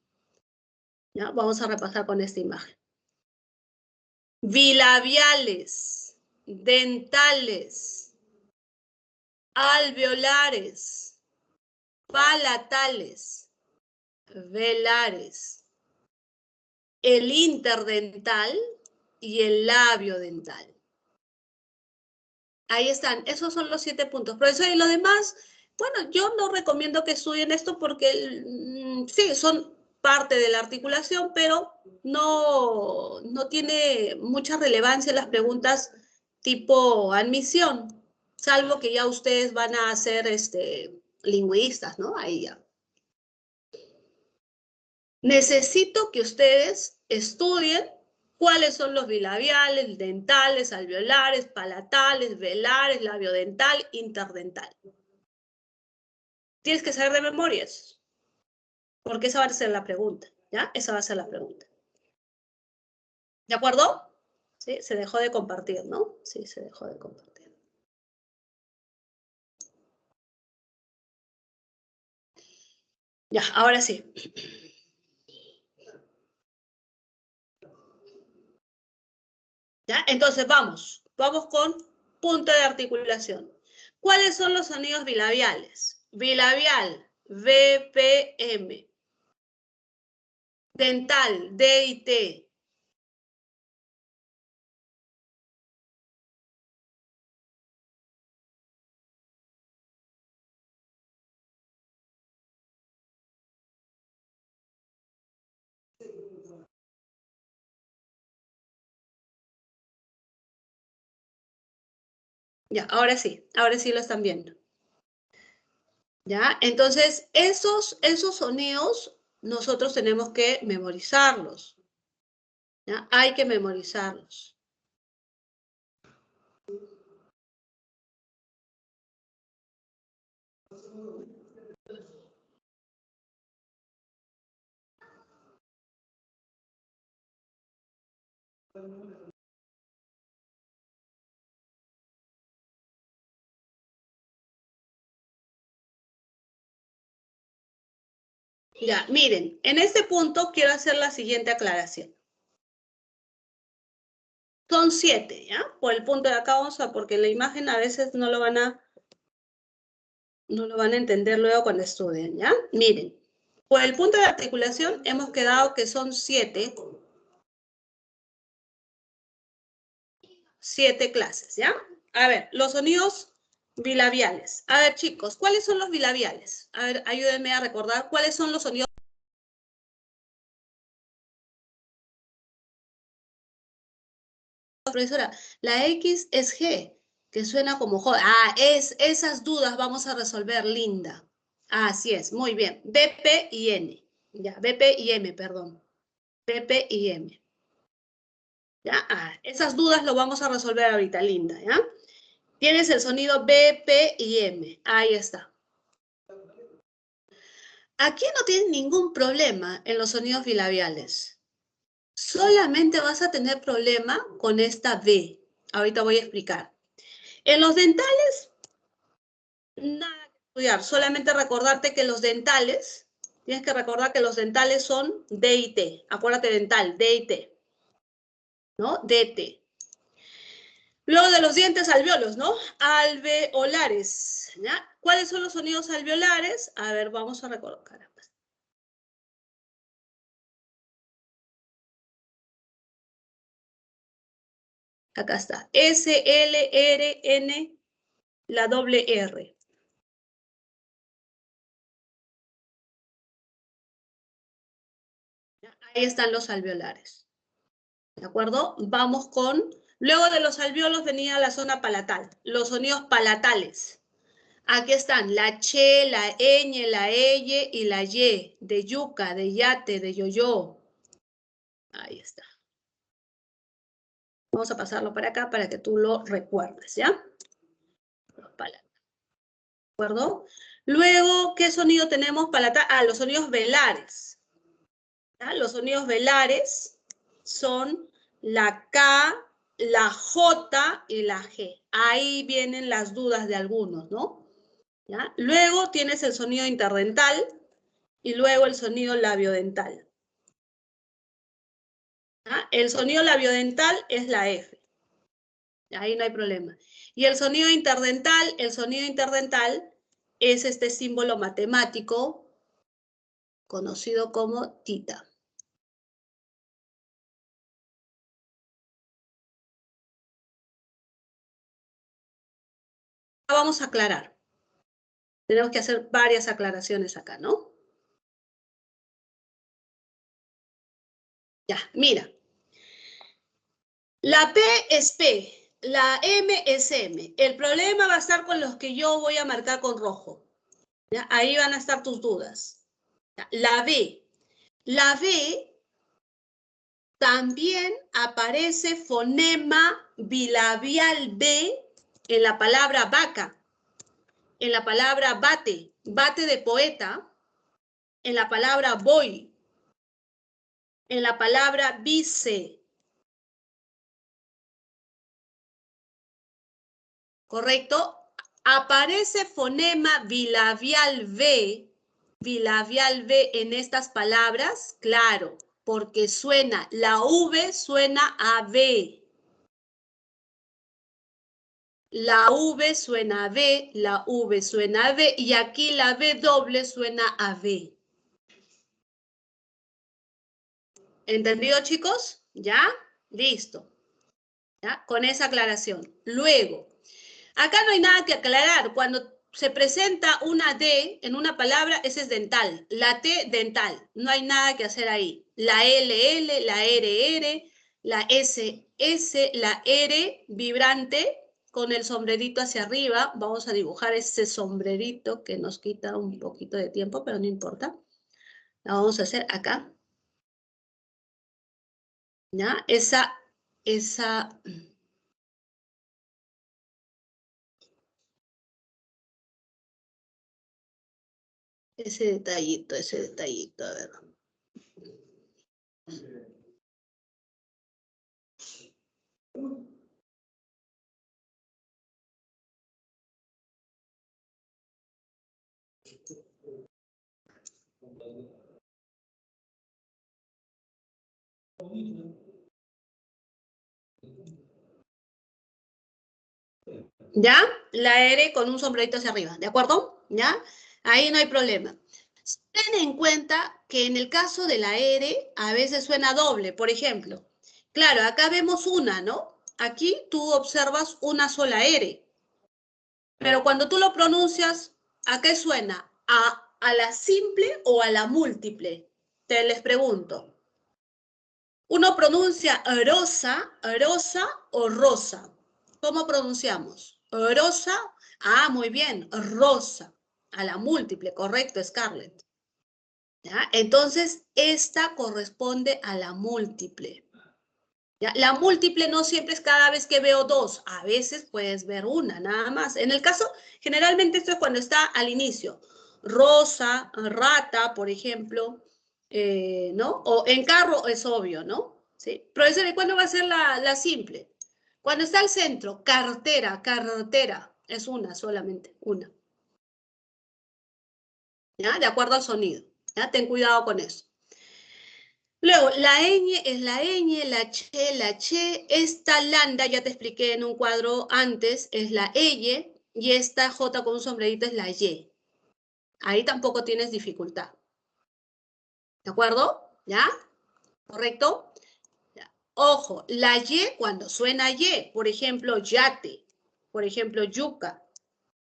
¿Ya? Vamos a repasar con esta imagen. Bilabiales, dentales, alveolares, palatales, velares, el interdental y el labio dental. Ahí están, esos son los 7 puntos. Profesor, y lo demás, bueno, yo no recomiendo que estudien esto porque sí, son parte de la articulación, pero no tiene mucha relevancia las preguntas tipo admisión, salvo que ya ustedes van a ser lingüistas, ¿no? Ahí ya. Necesito que ustedes estudien cuáles son los bilabiales, dentales, alveolares, palatales, velares, labiodental, interdental. Tienes que saber de memoria eso, porque esa va a ser la pregunta, ¿ya? Esa va a ser la pregunta. ¿De acuerdo? Sí, se dejó de compartir, ¿no? Sí, se dejó de compartir. Ya, ahora sí. ¿Ya? Entonces vamos con punto de articulación. ¿Cuáles son los sonidos bilabiales? Bilabial, BPM. Dental, D y T. Ya, ahora sí lo están viendo. ¿Ya? Entonces, esos sonidos nosotros tenemos que memorizarlos. ¿Ya? Hay que memorizarlos. Ya, miren, en este punto quiero hacer la siguiente aclaración. Son 7, ¿ya? Por el punto de acá vamos a, porque en la imagen a veces no lo van a entender luego cuando estudien, ¿ya? Miren, por el punto de articulación hemos quedado que son 7 clases, ¿ya? A ver, los sonidos bilabiales. A ver, chicos, ¿cuáles son los bilabiales? A ver, ayúdenme a recordar cuáles son los sonidos. Profesora, la X es G, que suena como J. Ah, esas dudas vamos a resolver, linda. Así es, muy bien. BP y N. Ya, BP y M, perdón. BP y M. ¿Ya? Ah, esas dudas lo vamos a resolver ahorita, linda, ¿ya? Tienes el sonido B, P y M. Ahí está. Aquí no tienes ningún problema en los sonidos bilabiales. Solamente vas a tener problema con esta B. Ahorita voy a explicar. En los dentales, nada que estudiar. Solamente recordarte que los dentales, tienes que recordar que los dentales son D y T. Acuérdate dental, D y T. ¿No? DT. Luego de los dientes alveolos, ¿no? Alveolares, ¿ya? ¿Cuáles son los sonidos alveolares? A ver, vamos a recordar. Acá está. S, L, R, N, la doble R. Ahí están los alveolares. ¿De acuerdo? Vamos con... Luego de los alveolos venía la zona palatal, los sonidos palatales. Aquí están la che, la ñ, la eye y la y, de yuca, de yate, de yoyo. Ahí está. Vamos a pasarlo para acá para que tú lo recuerdes, ¿ya? ¿De acuerdo? Luego, ¿qué sonido tenemos para los sonidos velares. ¿Ya? Los sonidos velares son la K, la J y la G. Ahí vienen las dudas de algunos, ¿no? ¿Ya? Luego tienes el sonido interdental y luego el sonido labiodental. ¿Ya? El sonido labiodental es la F. Ahí no hay problema. Y el sonido interdental es este símbolo matemático conocido como tita. Vamos a aclarar. Tenemos que hacer varias aclaraciones acá, ¿no? Ya, mira. La P es P, la M es M. El problema va a estar con los que yo voy a marcar con rojo. ¿Ya? Ahí van a estar tus dudas. ¿Ya? La B. La B también aparece fonema bilabial B en la palabra vaca, en la palabra bate, bate de poeta, en la palabra voy, en la palabra vice. ¿Correcto? Aparece fonema bilabial B en estas palabras, claro, porque suena, la V suena a B. La V suena a B, la V suena a B, y aquí la B doble suena a B. ¿Entendido, chicos? ¿Ya? Listo. ¿Ya? Con esa aclaración. Luego, acá no hay nada que aclarar. Cuando se presenta una D en una palabra, ese es dental. La T, dental. No hay nada que hacer ahí. La LL, la RR, la SS, la R, vibrante, con el sombrerito hacia arriba. Vamos a dibujar ese sombrerito que nos quita un poquito de tiempo, pero no importa. La vamos a hacer acá. ¿Ya? Esa ese detallito, a ver. ¿Ya? La R con un sombrerito hacia arriba, ¿de acuerdo? ¿Ya? Ahí no hay problema. Ten en cuenta que en el caso de la R a veces suena doble, por ejemplo. Claro, acá vemos una, ¿no? Aquí tú observas una sola R. Pero cuando tú lo pronuncias, ¿a qué suena? ¿A la simple o a la múltiple? Te les pregunto. Uno pronuncia rosa, rosa o rosa. ¿Cómo pronunciamos? Rosa. Ah, muy bien. Rosa. A la múltiple, correcto, Scarlett. ¿Ya? Entonces, esta corresponde a la múltiple. ¿Ya? La múltiple no siempre es cada vez que veo dos. A veces puedes ver una, nada más. En el caso, generalmente esto es cuando está al inicio. Rosa, rata, por ejemplo, ¿no? O en carro es obvio, ¿no? ¿Sí? Profesor, ¿y cuándo va a ser la simple? Cuando está al centro, cartera, cartera. Es una solamente, una. ¿Ya? De acuerdo al sonido. ¿Ya? Ten cuidado con eso. Luego, la ñ es la ñ, la che. Esta lambda, ya te expliqué en un cuadro antes, es la y, y esta j con un sombrerito es la y. Ahí tampoco tienes dificultad. ¿De acuerdo? ¿Ya? ¿Correcto? Ya. Ojo, la y cuando suena y, por ejemplo, yate, por ejemplo, yuca,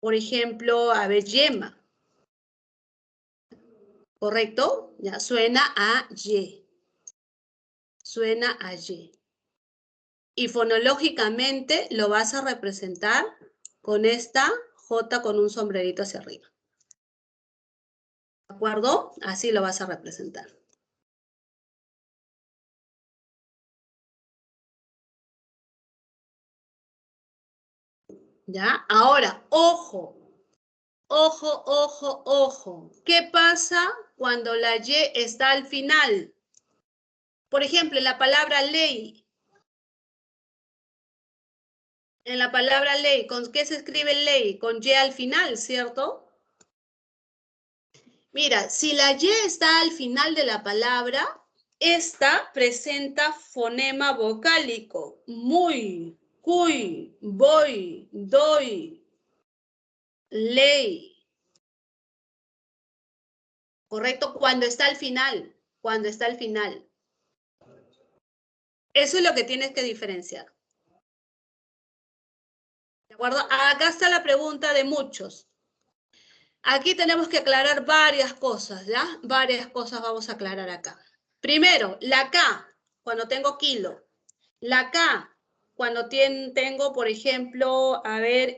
por ejemplo, yema. ¿Correcto? Ya suena a y. Suena a y. Y fonológicamente lo vas a representar con esta J con un sombrerito hacia arriba. ¿De acuerdo? Así lo vas a representar. ¿Ya? Ahora, ojo. Ojo, ojo, ojo. ¿Qué pasa cuando la Y está al final? Por ejemplo, en la palabra ley. En la palabra ley, ¿con qué se escribe ley? Con Y al final, ¿cierto? Mira, si la Y está al final de la palabra, esta presenta fonema vocálico. Muy, cuy, voy, doy, ley. ¿Correcto? Cuando está al final. Cuando está al final. Eso es lo que tienes que diferenciar. ¿De acuerdo? Acá está la pregunta de muchos. Aquí tenemos que aclarar varias cosas, ¿ya? Varias cosas vamos a aclarar acá. Primero, la K, cuando tengo kilo. La K, cuando tengo, por ejemplo, a ver,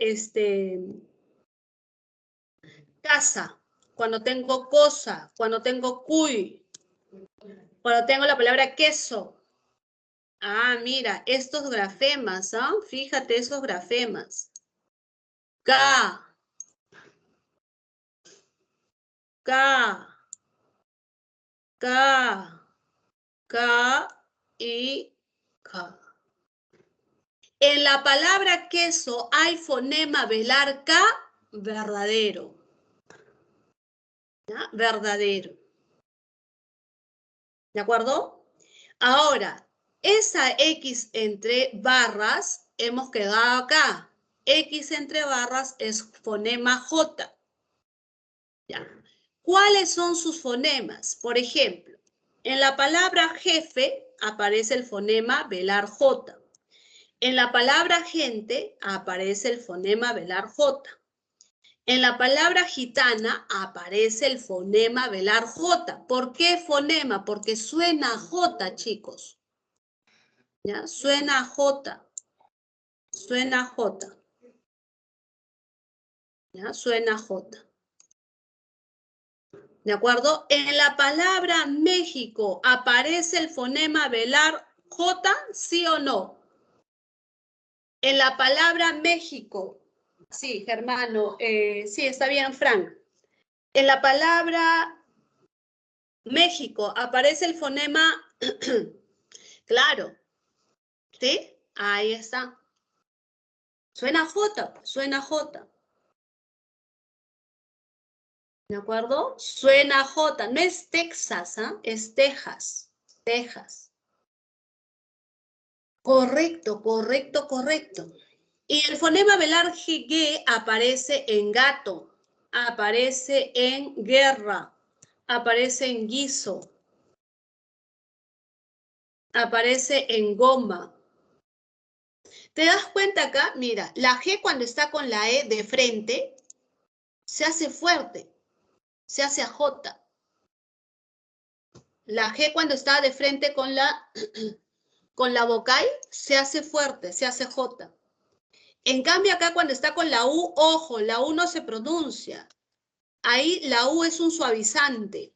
casa. Cuando tengo cosa. Cuando tengo cuy. Cuando tengo la palabra queso. Ah, mira, estos grafemas, ¿ah? Fíjate esos grafemas. K. K. K. K y K. En la palabra queso hay fonema velar K verdadero. ¿Ya? Verdadero. ¿De acuerdo? Ahora, esa X entre barras hemos quedado acá. X entre barras es fonema J. ¿Ya? ¿Cuáles son sus fonemas? Por ejemplo, en la palabra jefe aparece el fonema velar J. En la palabra gente aparece el fonema velar J. En la palabra gitana aparece el fonema velar J. ¿Por qué fonema? Porque suena a J, chicos. ¿Ya? Suena a J. Suena a J. ¿Ya? Suena a J. ¿De acuerdo? En la palabra México aparece el fonema velar J, ¿sí o no? En la palabra México, sí, Germano, sí, está bien, Frank. En la palabra México aparece el fonema, claro, ¿sí? Ahí está. Suena J, suena J. ¿De acuerdo? Suena J, no es Texas, ¿ah? Es Texas, Texas. Correcto, correcto, correcto. Y el fonema velar G aparece en gato, aparece en guerra, aparece en guiso, aparece en goma. ¿Te das cuenta acá? Mira, la G cuando está con la E de frente, se hace fuerte, se hace a J. La G cuando está de frente con la vocal, se hace fuerte, se hace J. En cambio acá cuando está con la U, ojo, la U no se pronuncia. Ahí la U es un suavizante.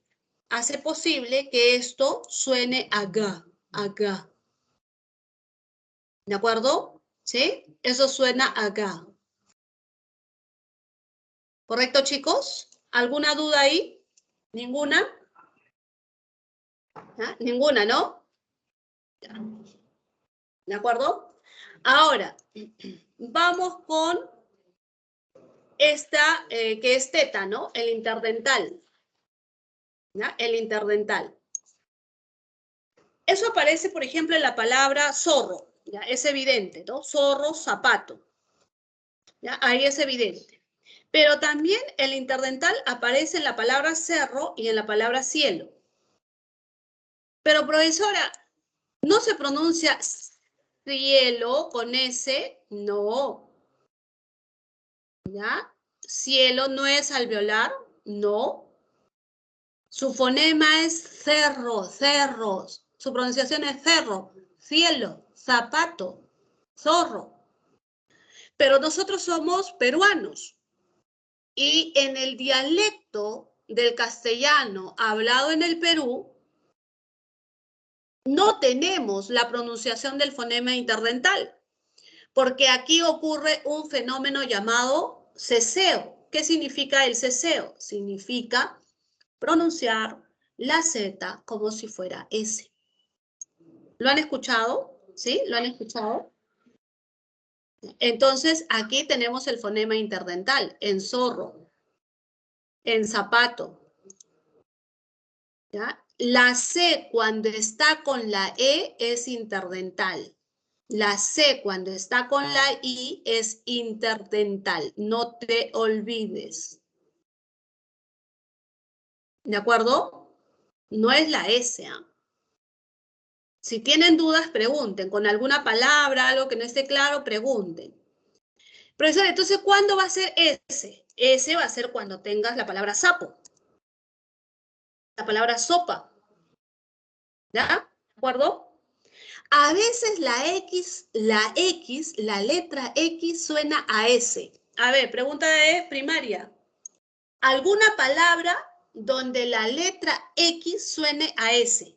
Hace posible que esto suene acá, acá. ¿De acuerdo? ¿Sí? Eso suena acá. ¿Correcto, chicos? ¿Alguna duda ahí? ¿Ninguna? ¿Ah? Ninguna, ¿no? ¿De acuerdo? Ahora, vamos con esta que es teta, ¿no? El interdental. ¿Ya? El interdental. Eso aparece, por ejemplo, en la palabra zorro. ¿Ya? Es evidente, ¿no? Zorro, zapato. ¿Ya? Ahí es evidente. Pero también el interdental aparece en la palabra cerro y en la palabra cielo. Pero, profesora, ¿no se pronuncia cielo con S? No. ¿Ya? Cielo no es alveolar, no. Su fonema es cerro, cerros. Su pronunciación es cerro, cielo, zapato, zorro. Pero nosotros somos peruanos y en el dialecto del castellano hablado en el Perú no tenemos la pronunciación del fonema interdental. Porque aquí ocurre un fenómeno llamado ceseo. ¿Qué significa el ceseo? Significa pronunciar la Z como si fuera S. ¿Lo han escuchado? ¿Sí? ¿Lo han escuchado? Entonces, aquí tenemos el fonema interdental, en zorro, en zapato. ¿Ya? La C cuando está con la E es interdental. La C cuando está con la I es interdental. No te olvides. ¿De acuerdo? No es la S. ¿Eh? Si tienen dudas, pregunten. Con alguna palabra, algo que no esté claro, pregunten. Profesor, entonces, ¿cuándo va a ser S? S va a ser cuando tengas la palabra sapo. La palabra sopa. ¿Ya? ¿De acuerdo? A veces la letra X suena a S. A ver, pregunta de primaria. ¿Alguna palabra donde la letra X suene a S?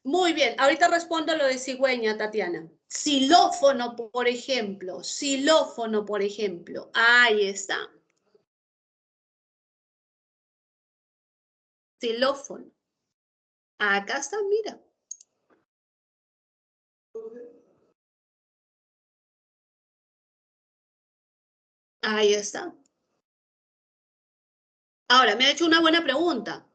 Muy bien, ahorita respondo lo de cigüeña, Tatiana. Xilófono, por ejemplo. Xilófono, por ejemplo. Ahí está. Xilófono. Acá está, mira. Ahí está. Ahora, me ha hecho una buena pregunta.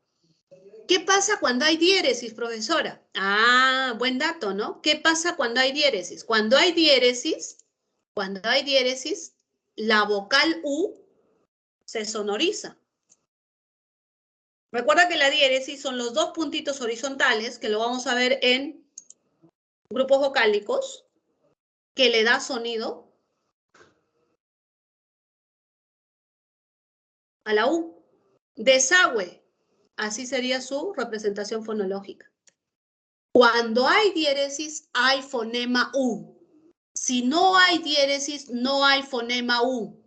¿Qué pasa cuando hay diéresis, profesora? Ah, buen dato, ¿no? ¿Qué pasa cuando hay diéresis? Cuando hay diéresis, la vocal U se sonoriza. Recuerda que la diéresis son los dos puntitos horizontales, que lo vamos a ver en grupos vocálicos, que le da sonido a la U. Desagüe, así sería su representación fonológica. Cuando hay diéresis, hay fonema U. Si no hay diéresis, no hay fonema U.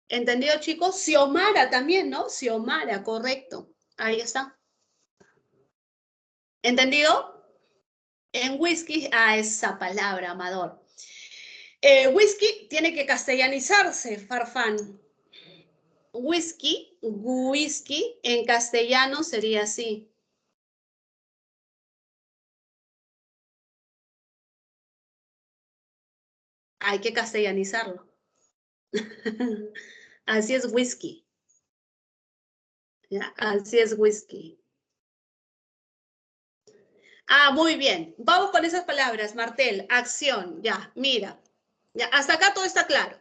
¿Entendido, chicos? Xiomara también, ¿no? Xiomara, correcto. Ahí está. ¿Entendido? En whisky, esa palabra, Amador. Whisky tiene que castellanizarse, Farfán. Whisky, en castellano sería así. Hay que castellanizarlo. Así es whisky. ¿Ya? Así es whisky. Ah, muy bien. Vamos con esas palabras. Martel, acción. Ya, mira. Ya, hasta acá todo está claro.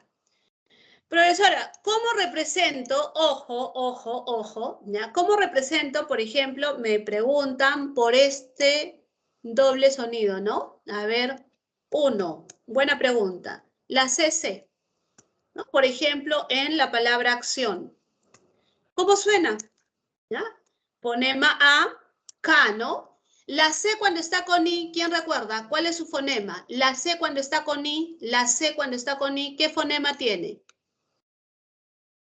Profesora, ¿cómo represento? Ojo, ojo, ojo. ¿Ya? ¿Cómo represento, por ejemplo, me preguntan por este doble sonido, ¿no? A ver, uno. Buena pregunta. La CC, ¿no? Por ejemplo, en la palabra acción. ¿Cómo suena? ¿Ya? Fonema A, K, ¿no? La C cuando está con I, ¿quién recuerda? ¿Cuál es su fonema? La C cuando está con I, la C cuando está con I, ¿qué fonema tiene?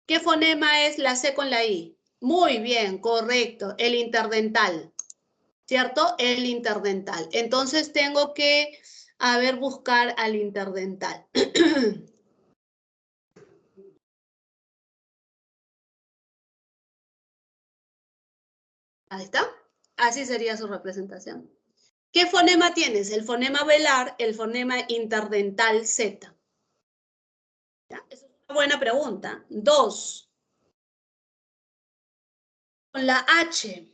¿Qué fonema es la C con la I? Muy bien, correcto, el interdental, ¿cierto? El interdental. Entonces tengo que, a ver, buscar al interdental. Ahí está. Así sería su representación. ¿Qué fonema tienes? El fonema velar, el fonema interdental Z. ¿Ya? Esa es una buena pregunta. Dos. Con la H.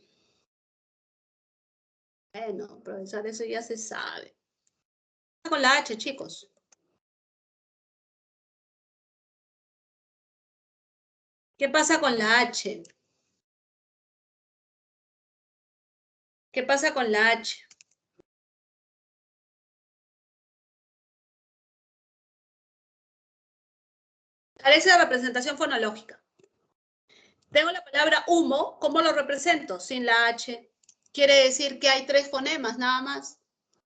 Bueno, profesor, eso ya se sabe. Con la H, chicos. ¿Qué pasa con la H? ¿Qué pasa con la H? Carece de representación fonológica. Tengo la palabra humo, ¿cómo lo represento? Sin la H. Quiere decir que hay 3 fonemas nada más.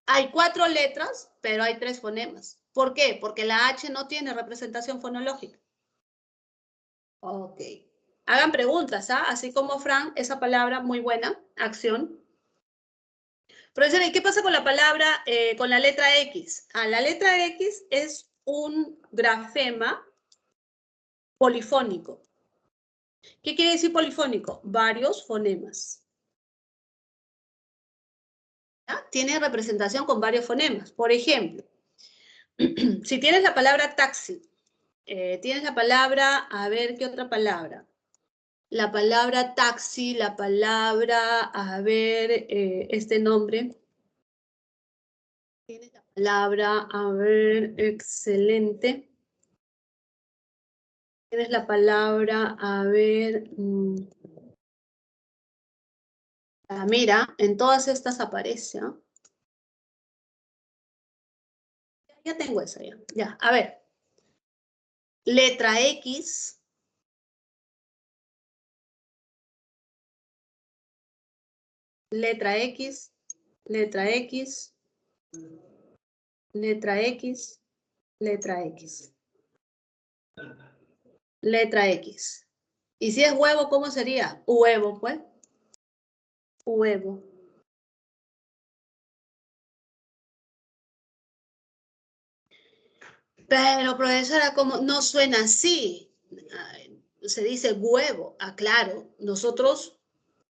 Hay 4 letras, pero hay 3 fonemas. ¿Por qué? Porque la H no tiene representación fonológica. Ok. Hagan preguntas, ¿ah? Así como Fran, esa palabra muy buena, acción. Profesora, ¿y qué pasa con la palabra, con la letra X? La letra X es un grafema polifónico. ¿Qué quiere decir polifónico? Varios fonemas. ¿Ya? Tiene representación con varios fonemas. Por ejemplo, si tienes la palabra taxi, tienes la palabra, a ver, ¿qué otra palabra? La palabra taxi, la palabra, a ver, este nombre. Tienes la palabra, a ver, excelente. Tienes la palabra, a ver, mira, en todas estas aparece, ¿no? Ya tengo esa ya. Ya, a ver. Letra X. Letra X. Letra X. Letra X. Letra X. Letra X. Y si es huevo, ¿cómo sería? Huevo, pues. Huevo. Pero, profesora, ¿cómo no suena así? Se dice huevo. Claro, nosotros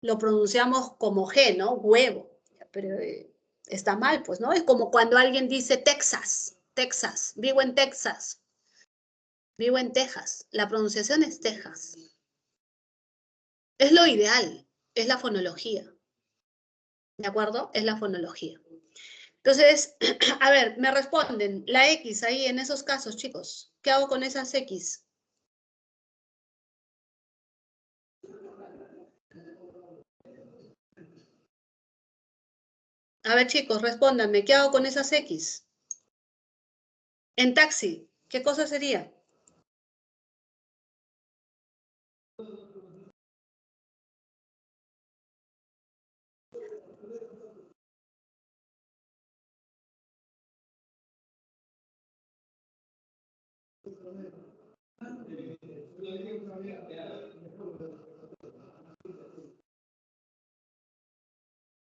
lo pronunciamos como G, ¿no? Huevo. Pero está mal, pues, ¿no? Es como cuando alguien dice Texas. Texas. Vivo en Texas. Vivo en Texas. La pronunciación es Texas. Es lo ideal. Es la fonología. ¿De acuerdo? Es la fonología. Entonces, a ver, me responden. La X ahí en esos casos, chicos. ¿Qué hago con esas X? A ver, chicos, respóndanme. ¿Qué hago con esas X? En taxi, ¿qué cosa sería?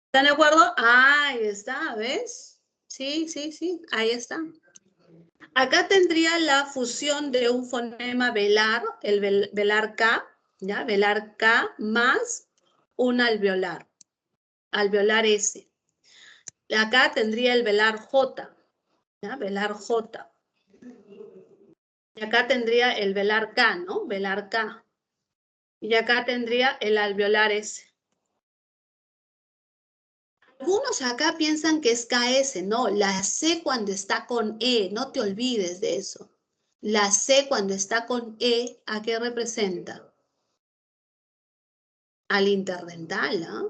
¿Están de acuerdo? Ahí está, ¿ves? Sí, sí, sí, ahí está. Acá tendría la fusión de un fonema velar, el velar K, ¿ya? Velar K más un alveolar S. Acá tendría el velar J, ¿ya? Velar J. Y acá tendría el velar K, ¿no? Velar K. Y acá tendría el alveolar S. Algunos acá piensan que es KS, no, la C cuando está con E, no te olvides de eso. La C cuando está con E, ¿a qué representa? Al interdental, ¿ah?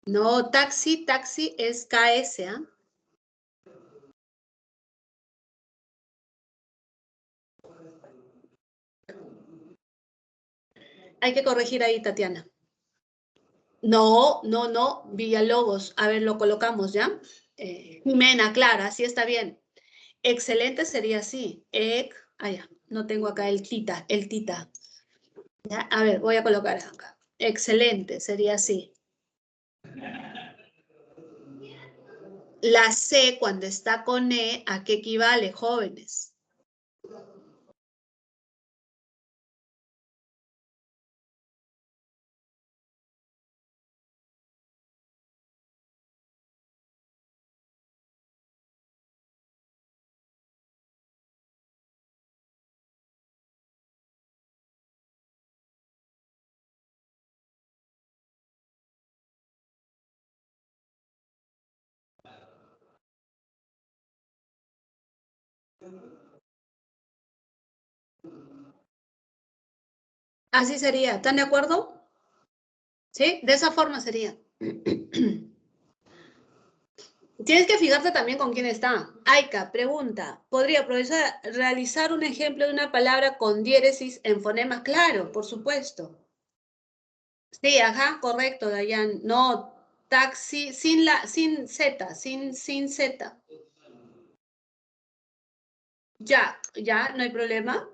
No, taxi, taxi es KS, ¿ah? Hay que corregir ahí, Tatiana. No, no, no, Villalobos. A ver, lo colocamos, ¿ya? Jimena, Clara, sí está bien. Excelente sería así. Ya, no tengo acá el tita, el tita. ¿Ya? A ver, voy a colocar acá. Excelente, sería así. La C cuando está con E, ¿a qué equivale, jóvenes? Así sería. ¿Están de acuerdo? ¿Sí? De esa forma sería. Tienes que fijarte también con quién está. Aika, pregunta. ¿Podría, profesora, realizar un ejemplo de una palabra con diéresis en fonema? Claro, por supuesto. Sí, ajá, correcto, Dayan. No, taxi, sin Z, sin Z. Ya, no hay problema.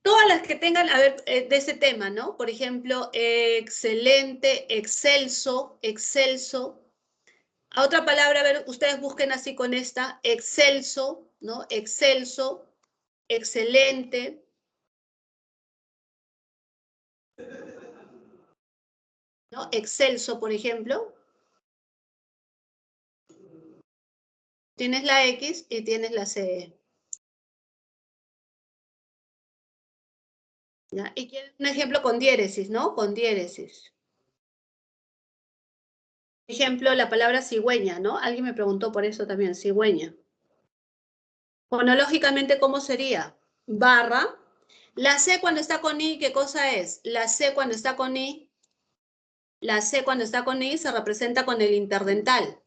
Todas las que tengan, a ver, de ese tema, ¿no? Por ejemplo, excelente, excelso, excelso. A otra palabra, a ver, ustedes busquen así con esta, excelso, ¿no? Excelso, excelente. ¿No? Excelso, por ejemplo. Tienes la X y tienes la C. ¿Ya? Y quieres un ejemplo con diéresis, ¿no? Con diéresis. Por ejemplo, la palabra cigüeña, ¿no? Alguien me preguntó por eso también, cigüeña. Fonológicamente, ¿cómo sería? Barra. La C cuando está con I, ¿qué cosa es? La C cuando está con I, la C cuando está con I se representa con el interdental.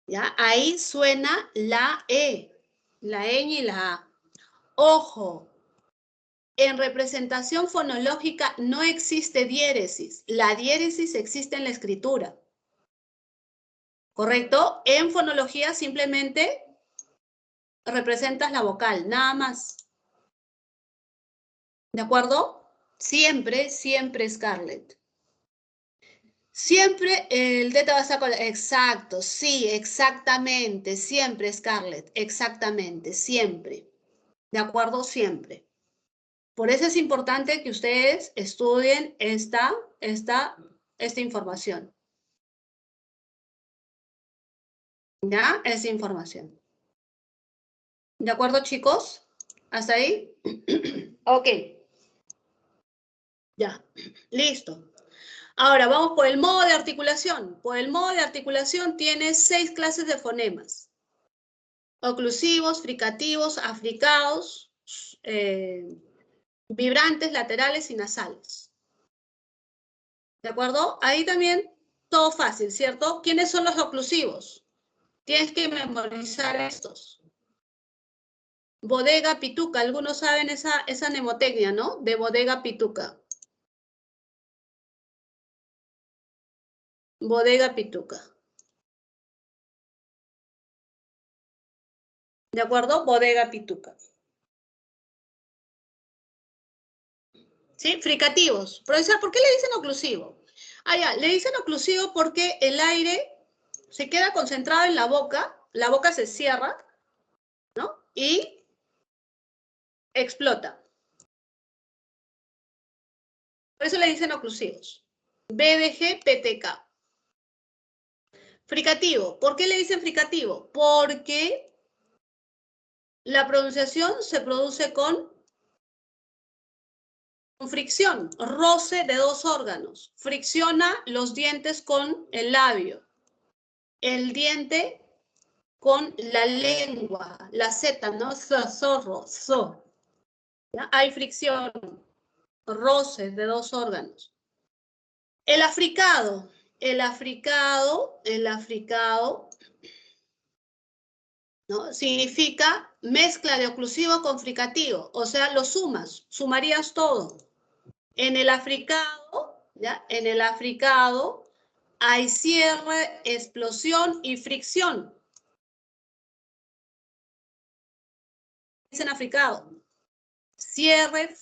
¿Ya? Ahí suena la E y la A. Ojo, en representación fonológica no existe diéresis. La diéresis existe en la escritura. ¿Correcto? En fonología simplemente representas la vocal, nada más. ¿De acuerdo? Siempre, siempre, Scarlett. Siempre el D te va a sacar. Exacto, sí, exactamente. Siempre, Scarlett. Exactamente, siempre. ¿De acuerdo? Siempre. Por eso es importante que ustedes estudien esta información. ¿Ya? Esa información. ¿De acuerdo, chicos? ¿Hasta ahí? Ok. Ya. Listo. Ahora vamos por el modo de articulación. Por el modo de articulación tienes 6 clases de fonemas. Oclusivos, fricativos, africados, vibrantes, laterales y nasales. ¿De acuerdo? Ahí también todo fácil, ¿cierto? ¿Quiénes son los oclusivos? Tienes que memorizar estos. Bodega, pituca. Algunos saben esa mnemotecnia, ¿no? De bodega, pituca. Bodega, pituca. ¿De acuerdo? Bodega, pituca. ¿Sí? Fricativos. Profesor, ¿por qué le dicen oclusivo? Ah, ya, le dicen oclusivo porque el aire se queda concentrado en la boca se cierra, ¿no? Y explota. Por eso le dicen oclusivos. BDG, PTK. Fricativo. ¿Por qué le dicen fricativo? Porque la pronunciación se produce con fricción, roce de dos órganos. Fricciona los dientes con el labio. El diente con la lengua, la Z, ¿no? Zorro, so. ¿Ya? Hay fricción, roces de dos órganos. El africado, ¿no? Significa mezcla de oclusivo con fricativo, o sea, lo sumarías todo. En el africado, ¿ya? En el africado hay cierre, explosión y fricción. Es en africado. Cierre,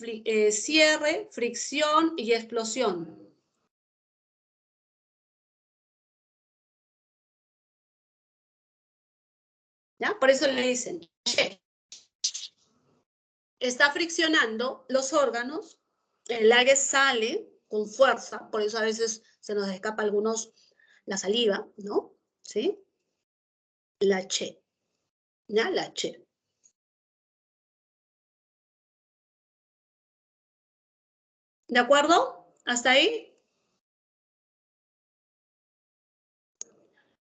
fricción y explosión. ¿Ya? Por eso le dicen, che. Está friccionando los órganos, el aire sale con fuerza, por eso a veces se nos escapa algunos la saliva, ¿no? ¿Sí? La che. ¿Ya? La che. ¿De acuerdo? ¿Hasta ahí?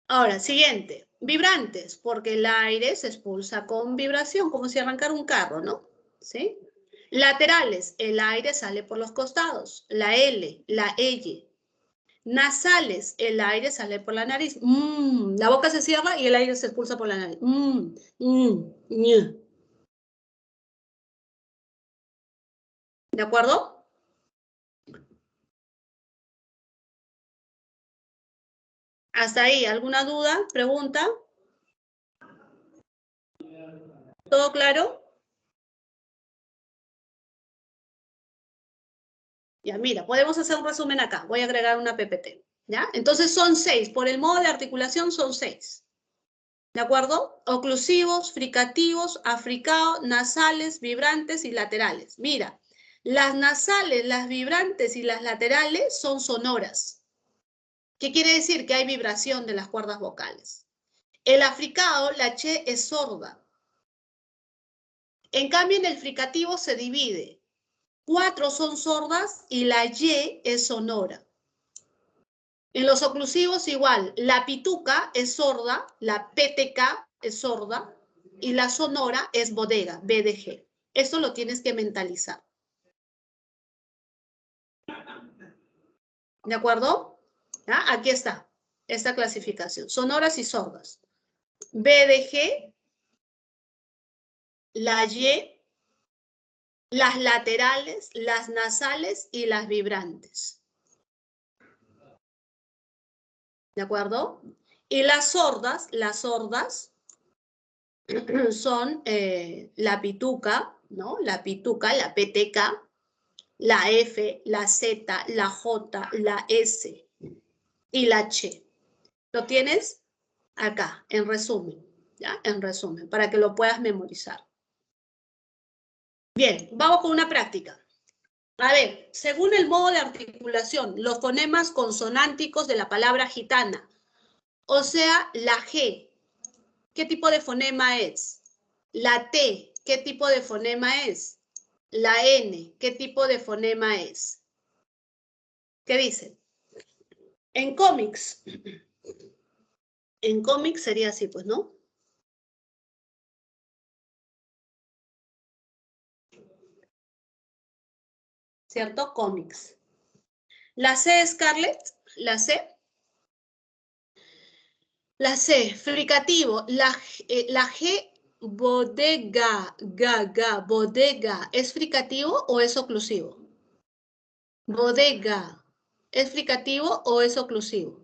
Ahora, siguiente. Vibrantes, porque el aire se expulsa con vibración, como si arrancara un carro, ¿no? ¿Sí? Laterales, el aire sale por los costados. La L, la L. Nasales, el aire sale por la nariz. La boca se cierra y el aire se expulsa por la nariz. ¿De acuerdo? ¿Hasta ahí? ¿Alguna duda? ¿Pregunta? ¿Todo claro? Ya, mira, podemos hacer un resumen acá. Voy a agregar una PPT. ¿Ya? Entonces son 6. Por el modo de articulación son 6. ¿De acuerdo? Oclusivos, fricativos, africados, nasales, vibrantes y laterales. Mira, las nasales, las vibrantes y las laterales son sonoras. ¿Qué quiere decir? Que hay vibración de las cuerdas vocales. El africado, la che es sorda. En cambio, en el fricativo se divide. 4 son sordas y la y es sonora. En los oclusivos igual, la pituca es sorda, la PTK es sorda y la sonora es bodega, BDG. Esto lo tienes que mentalizar. ¿De acuerdo? ¿Ya? Aquí está, esta clasificación. Sonoras y sordas. BDG, la Y, las laterales, las nasales y las vibrantes. ¿De acuerdo? Y las sordas son la pituca, ¿no? La pituca, la PTK, la F, la Z, la J, la S y la H. ¿Lo tienes? Acá, en resumen, ¿ya? En resumen, para que lo puedas memorizar. Bien, vamos con una práctica. A ver, según el modo de articulación, los fonemas consonánticos de la palabra gitana, o sea, la G, ¿qué tipo de fonema es? La T, ¿qué tipo de fonema es? La N, ¿qué tipo de fonema es? ¿Qué dicen? En cómics sería así, pues, ¿no? ¿Cierto? Cómics. La C, Scarlett, la C. La C, fricativo. La G, bodega, bodega. ¿Es fricativo o es oclusivo? Bodega. ¿Es fricativo o es oclusivo?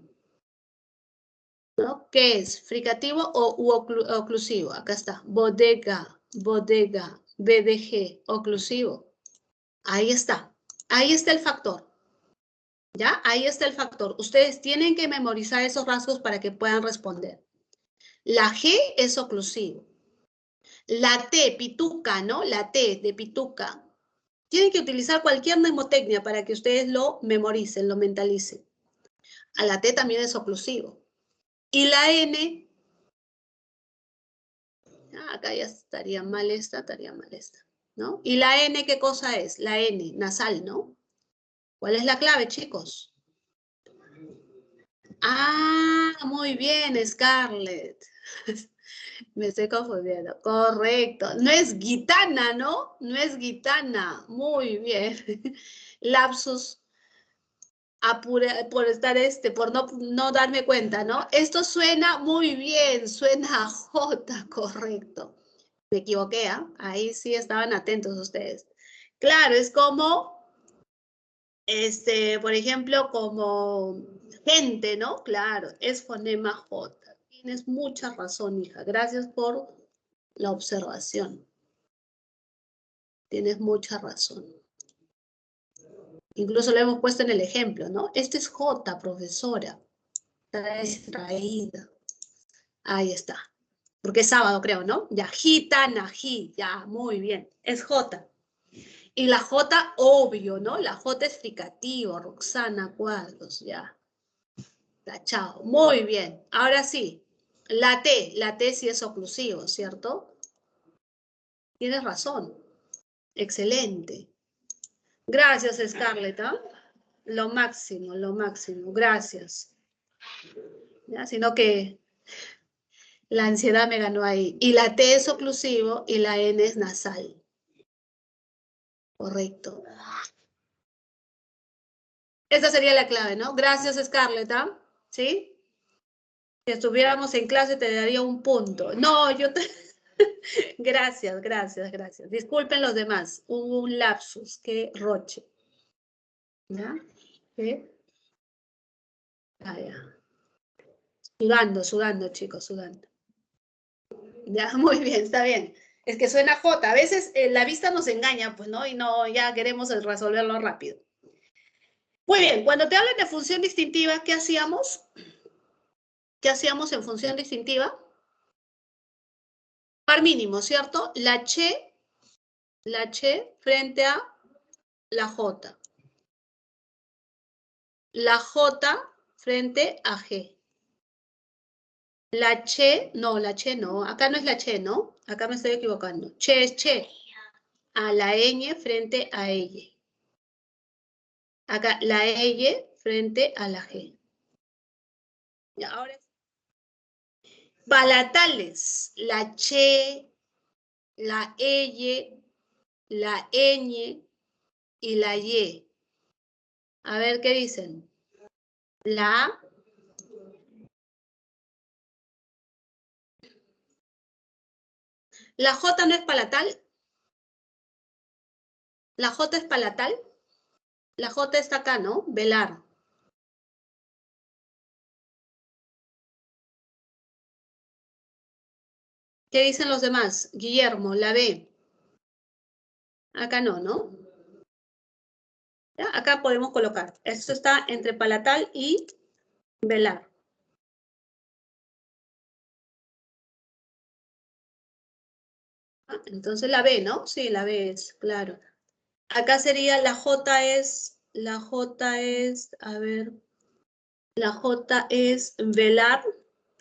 ¿No? ¿Qué es? ¿Fricativo o oclusivo? Acá está. Bodega, bodega, BDG, oclusivo. Ahí está. Ahí está el factor. ¿Ya? Ahí está el factor. Ustedes tienen que memorizar esos rasgos para que puedan responder. La G es oclusivo. La T, pituca, ¿no? La T de pituca. Tienen que utilizar cualquier mnemotecnia para que ustedes lo memoricen, lo mentalicen. A la T también es oclusivo. Y la N, acá ya estaría mal esta, ¿no? Y la N, ¿qué cosa es? La N, nasal, ¿no? ¿Cuál es la clave, chicos? Ah, muy bien, Scarlett. Me estoy confundiendo. Correcto. No es gitana, ¿no? No es gitana. Muy bien. Lapsus por estar por no darme cuenta, ¿no? Esto suena muy bien, suena a J, correcto. Me equivoqué, ¿eh? Ahí sí estaban atentos ustedes. Claro, es como, por ejemplo, como gente, ¿no? Claro, es fonema J. Tienes mucha razón, hija. Gracias por la observación. Tienes mucha razón. Incluso lo hemos puesto en el ejemplo, ¿no? Este es J, profesora. Está distraída. Ahí está. Porque es sábado, creo, ¿no? Ya, gitana, ya, muy bien. Es J. Y la J, obvio, ¿no? La J es fricativo, Roxana Cuadros, ya. Chao. Muy bien. Ahora sí. La T sí es oclusivo, ¿cierto? Tienes razón. Excelente. Gracias, Scarlett. ¿Eh? Lo máximo, gracias. ¿Ya? Sino que la ansiedad me ganó ahí. Y la T es oclusivo y la N es nasal. Correcto. Esta sería la clave, ¿no? Gracias, Scarlett. ¿Ah? ¿Sí? Si estuviéramos en clase te daría un punto. No, yo te... Gracias. Disculpen los demás. Hubo un lapsus. Qué roche. ¿Ya? ¿Qué? Ah, ya. Sudando, chicos, sudando. Ya, muy bien, está bien. Es que suena J. A veces la vista nos engaña, pues, ¿no? Y no, ya queremos resolverlo rápido. Muy bien, cuando te hablan de función distintiva, ¿qué hacíamos? ¿Qué hacíamos en función distintiva? Par mínimo, ¿cierto? La che frente a la J. La J frente a G. La che no. Acá no es la che, ¿no? Acá me estoy equivocando. Che es che. A la ñ frente a ella. Acá la ella frente a la G. Y ahora palatales. La che, la ella, la ñ y la y. A ver qué dicen. La J no es palatal. La J es palatal. La J está acá, ¿no? Velar. ¿Qué dicen los demás? Guillermo, la B. Acá no, ¿no? ¿Ya? Acá podemos colocar. Esto está entre palatal y velar. Entonces la B, ¿no? Sí, la B es, claro. Acá sería la J es, a ver, la J es velar,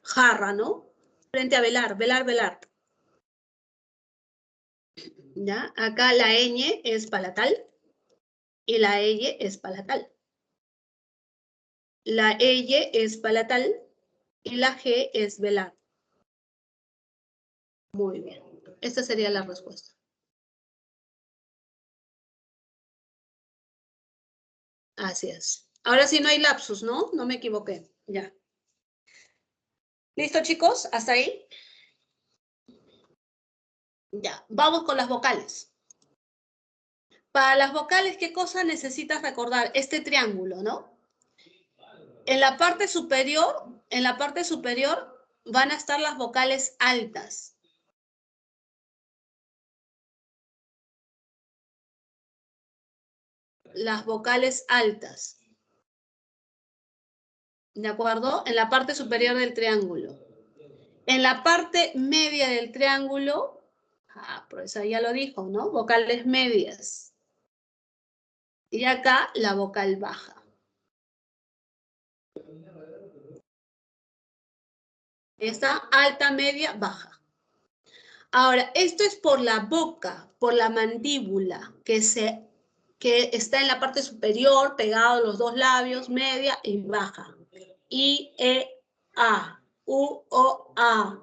jarra, ¿no? Frente a velar, velar. ¿Ya? Acá la ñ es palatal y la ell es palatal. La ell es palatal y la G es velar. Muy bien. Esta sería la respuesta. Así es. Ahora sí no hay lapsus, ¿no? No me equivoqué. Ya. ¿Listo, chicos? ¿Hasta ahí? Ya. Vamos con las vocales. Para las vocales, ¿qué cosa necesitas recordar? Este triángulo, ¿no? En la parte superior van a estar las vocales altas. Las vocales altas. ¿De acuerdo? En la parte superior del triángulo. En la parte media del triángulo, profesor ya lo dijo, ¿no? Vocales medias. Y acá la vocal baja. Esta alta, media, baja. Ahora, esto es por la boca, por la mandíbula, que está en la parte superior, pegado a los dos labios, media y baja. I, E, A, U, O, A.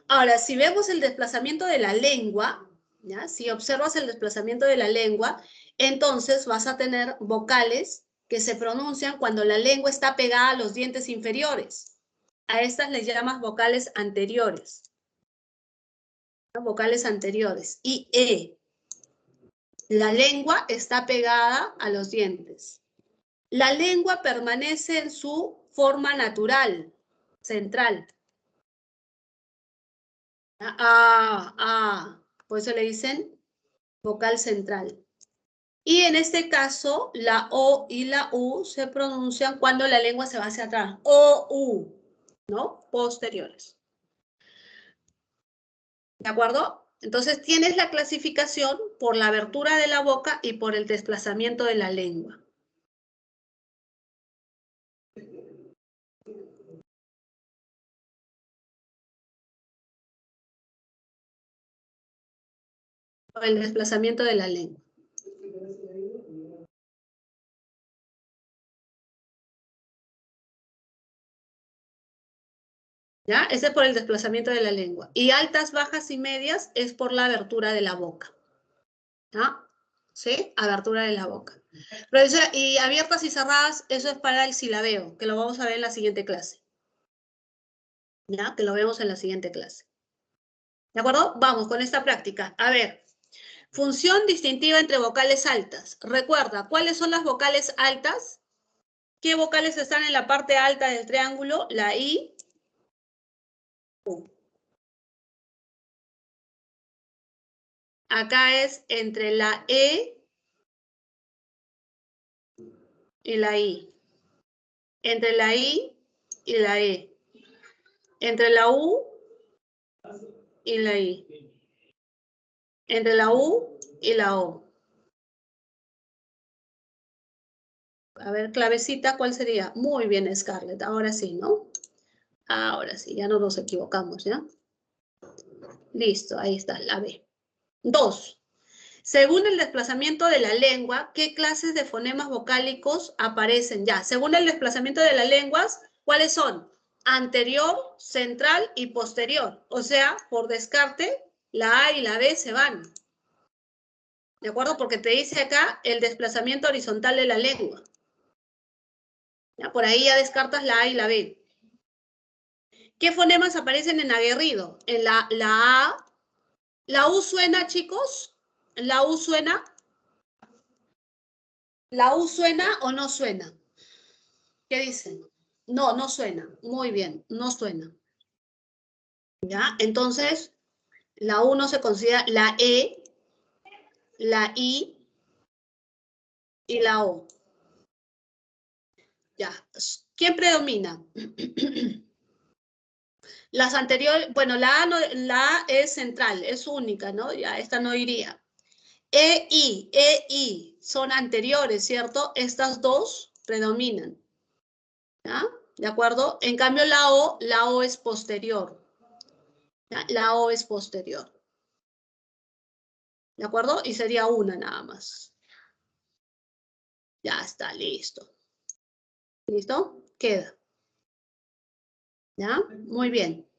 Ahora, si vemos el desplazamiento de la lengua, ¿ya? Si observas el desplazamiento de la lengua, entonces vas a tener vocales que se pronuncian cuando la lengua está pegada a los dientes inferiores. A estas les llamas vocales anteriores. Vocales anteriores. Y E. La lengua está pegada a los dientes. La lengua permanece en su forma natural, central. Por eso le dicen vocal central. Y en este caso, la O y la U se pronuncian cuando la lengua se va hacia atrás. O, U, ¿no? Posteriores. ¿De acuerdo? Entonces tienes la clasificación por la abertura de la boca y por el desplazamiento de la lengua. Por el desplazamiento de la lengua. ¿Ya? Ese es por el desplazamiento de la lengua. Y altas, bajas y medias es por la abertura de la boca. ¿Ya? ¿Sí? Abertura de la boca. Profesora, y abiertas y cerradas, eso es para el silabeo, que lo vamos a ver en la siguiente clase. ¿Ya? Que lo vemos en la siguiente clase. ¿De acuerdo? Vamos con esta práctica. A ver, función distintiva entre vocales altas. Recuerda, ¿cuáles son las vocales altas? ¿Qué vocales están en la parte alta del triángulo? La I, U. Acá es entre la E y la I. Entre la I y la E. Entre la U y la I. Entre la U y la O. A ver, clavecita, ¿cuál sería? Muy bien, Scarlett. Ahora sí, ¿no? Ahora sí, ya no nos equivocamos, ¿ya? Listo, ahí está, la B. 2. Según el desplazamiento de la lengua, ¿qué clases de fonemas vocálicos aparecen? Ya, según el desplazamiento de las lenguas, ¿cuáles son? Anterior, central y posterior. O sea, por descarte, la A y la B se van. ¿De acuerdo? Porque te dice acá el desplazamiento horizontal de la lengua. ¿Ya? Por ahí ya descartas la A y la B. ¿Qué fonemas aparecen en aguerrido? En la A. ¿La U suena, chicos? ¿La U suena? ¿La U suena o no suena? ¿Qué dicen? No, no suena. Muy bien, no suena. ¿Ya? Entonces, la U no se considera la E, la I y la O. ¿Ya? ¿Quién predomina? Las anteriores, bueno, la A, no, la A es central, es única, ¿no? Ya, esta no iría. E I son anteriores, ¿cierto? Estas dos predominan. ¿Ya? ¿De acuerdo? En cambio, la O es posterior. ¿Ya? La O es posterior. ¿De acuerdo? Y sería una nada más. Ya está, listo. ¿Listo? Queda. ¿Ya? Muy bien.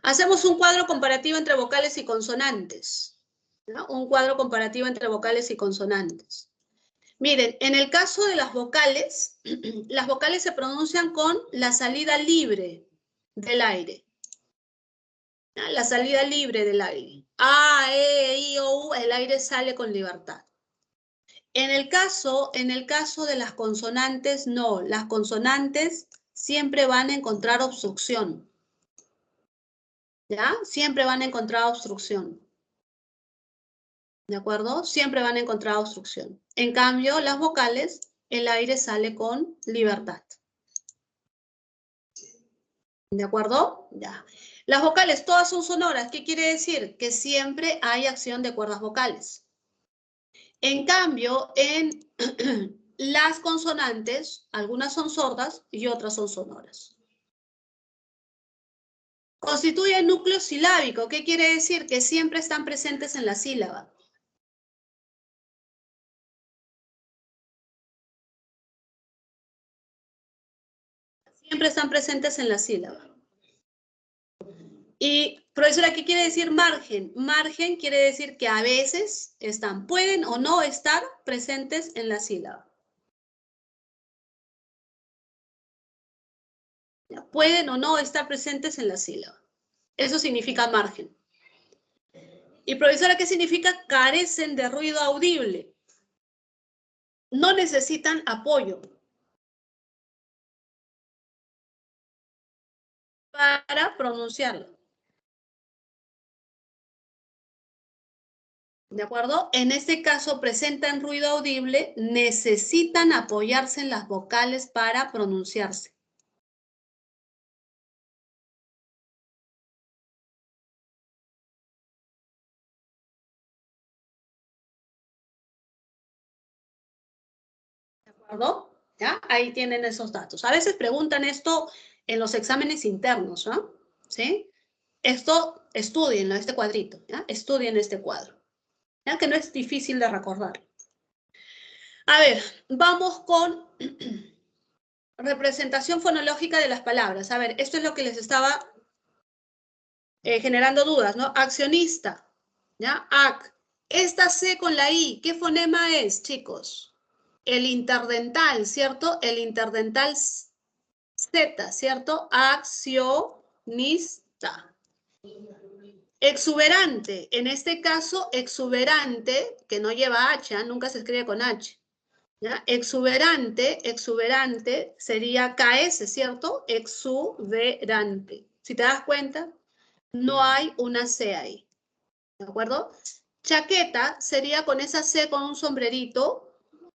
Hacemos un cuadro comparativo entre vocales y consonantes. ¿Ya? Un cuadro comparativo entre vocales y consonantes. Miren, en el caso de las vocales se pronuncian con la salida libre del aire. ¿Ya? La salida libre del aire. A, E, I, O, U, el aire sale con libertad. En el caso de las consonantes, no. Las consonantes siempre van a encontrar obstrucción. ¿Ya? Siempre van a encontrar obstrucción. ¿De acuerdo? Siempre van a encontrar obstrucción. En cambio, las vocales, el aire sale con libertad. ¿De acuerdo? Ya. Las vocales todas son sonoras. ¿Qué quiere decir? Que siempre hay acción de cuerdas vocales. En cambio, en las consonantes, algunas son sordas y otras son sonoras. Constituye núcleo silábico. ¿Qué quiere decir? Que siempre están presentes en la sílaba. Siempre están presentes en la sílaba. Y, profesora, ¿qué quiere decir margen? Margen quiere decir que a veces pueden o no estar presentes en la sílaba. Pueden o no estar presentes en la sílaba. Eso significa margen. Y, profesora, ¿qué significa? Carecen de ruido audible. No necesitan apoyo para pronunciarlo. ¿De acuerdo? En este caso presentan ruido audible, necesitan apoyarse en las vocales para pronunciarse. ¿De acuerdo? ¿Ya? Ahí tienen esos datos. A veces preguntan esto en los exámenes internos, ¿no? ¿Sí? Esto, estudienlo, este cuadrito, ¿ya? Estudien este cuadro, ¿ya? Que no es difícil de recordar. A ver, vamos con representación fonológica de las palabras. A ver, esto es lo que les estaba generando dudas, ¿no? Accionista, ¿ya? Ac. Esta C con la I, ¿qué fonema es, chicos? El interdental, ¿cierto? El interdental Z, ¿cierto? Accionista. Exuberante, en este caso, exuberante, que no lleva H, ¿eh? Nunca se escribe con H. ¿Ya? Exuberante sería KS, ¿cierto? Exuberante. Si te das cuenta, no hay una C ahí. ¿De acuerdo? Chaqueta sería con esa C con un sombrerito.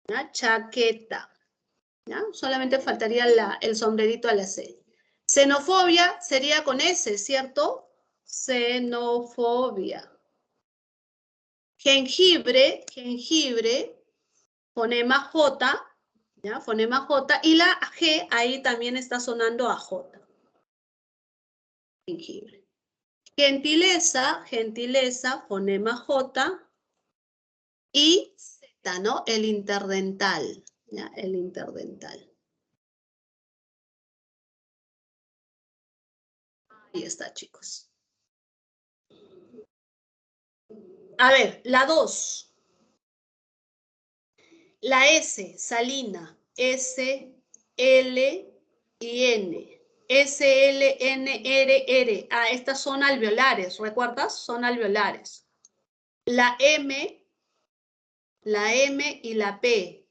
¿Ya? Chaqueta. ¿Ya? Solamente faltaría el sombrerito a la C. Xenofobia sería con S, ¿cierto? Xenofobia. Jengibre, jengibre, fonema J, ¿ya? Fonema J, y la G ahí también está sonando a J. Jengibre. Gentileza, gentileza, fonema J, y Z, ¿no? El interdental, ¿ya? El interdental. Ahí está, chicos. A ver, la 2. La S, salina, S, L y N. S, L, N, R, R. Ah, estas son alveolares, ¿recuerdas? Son alveolares. La M y la P.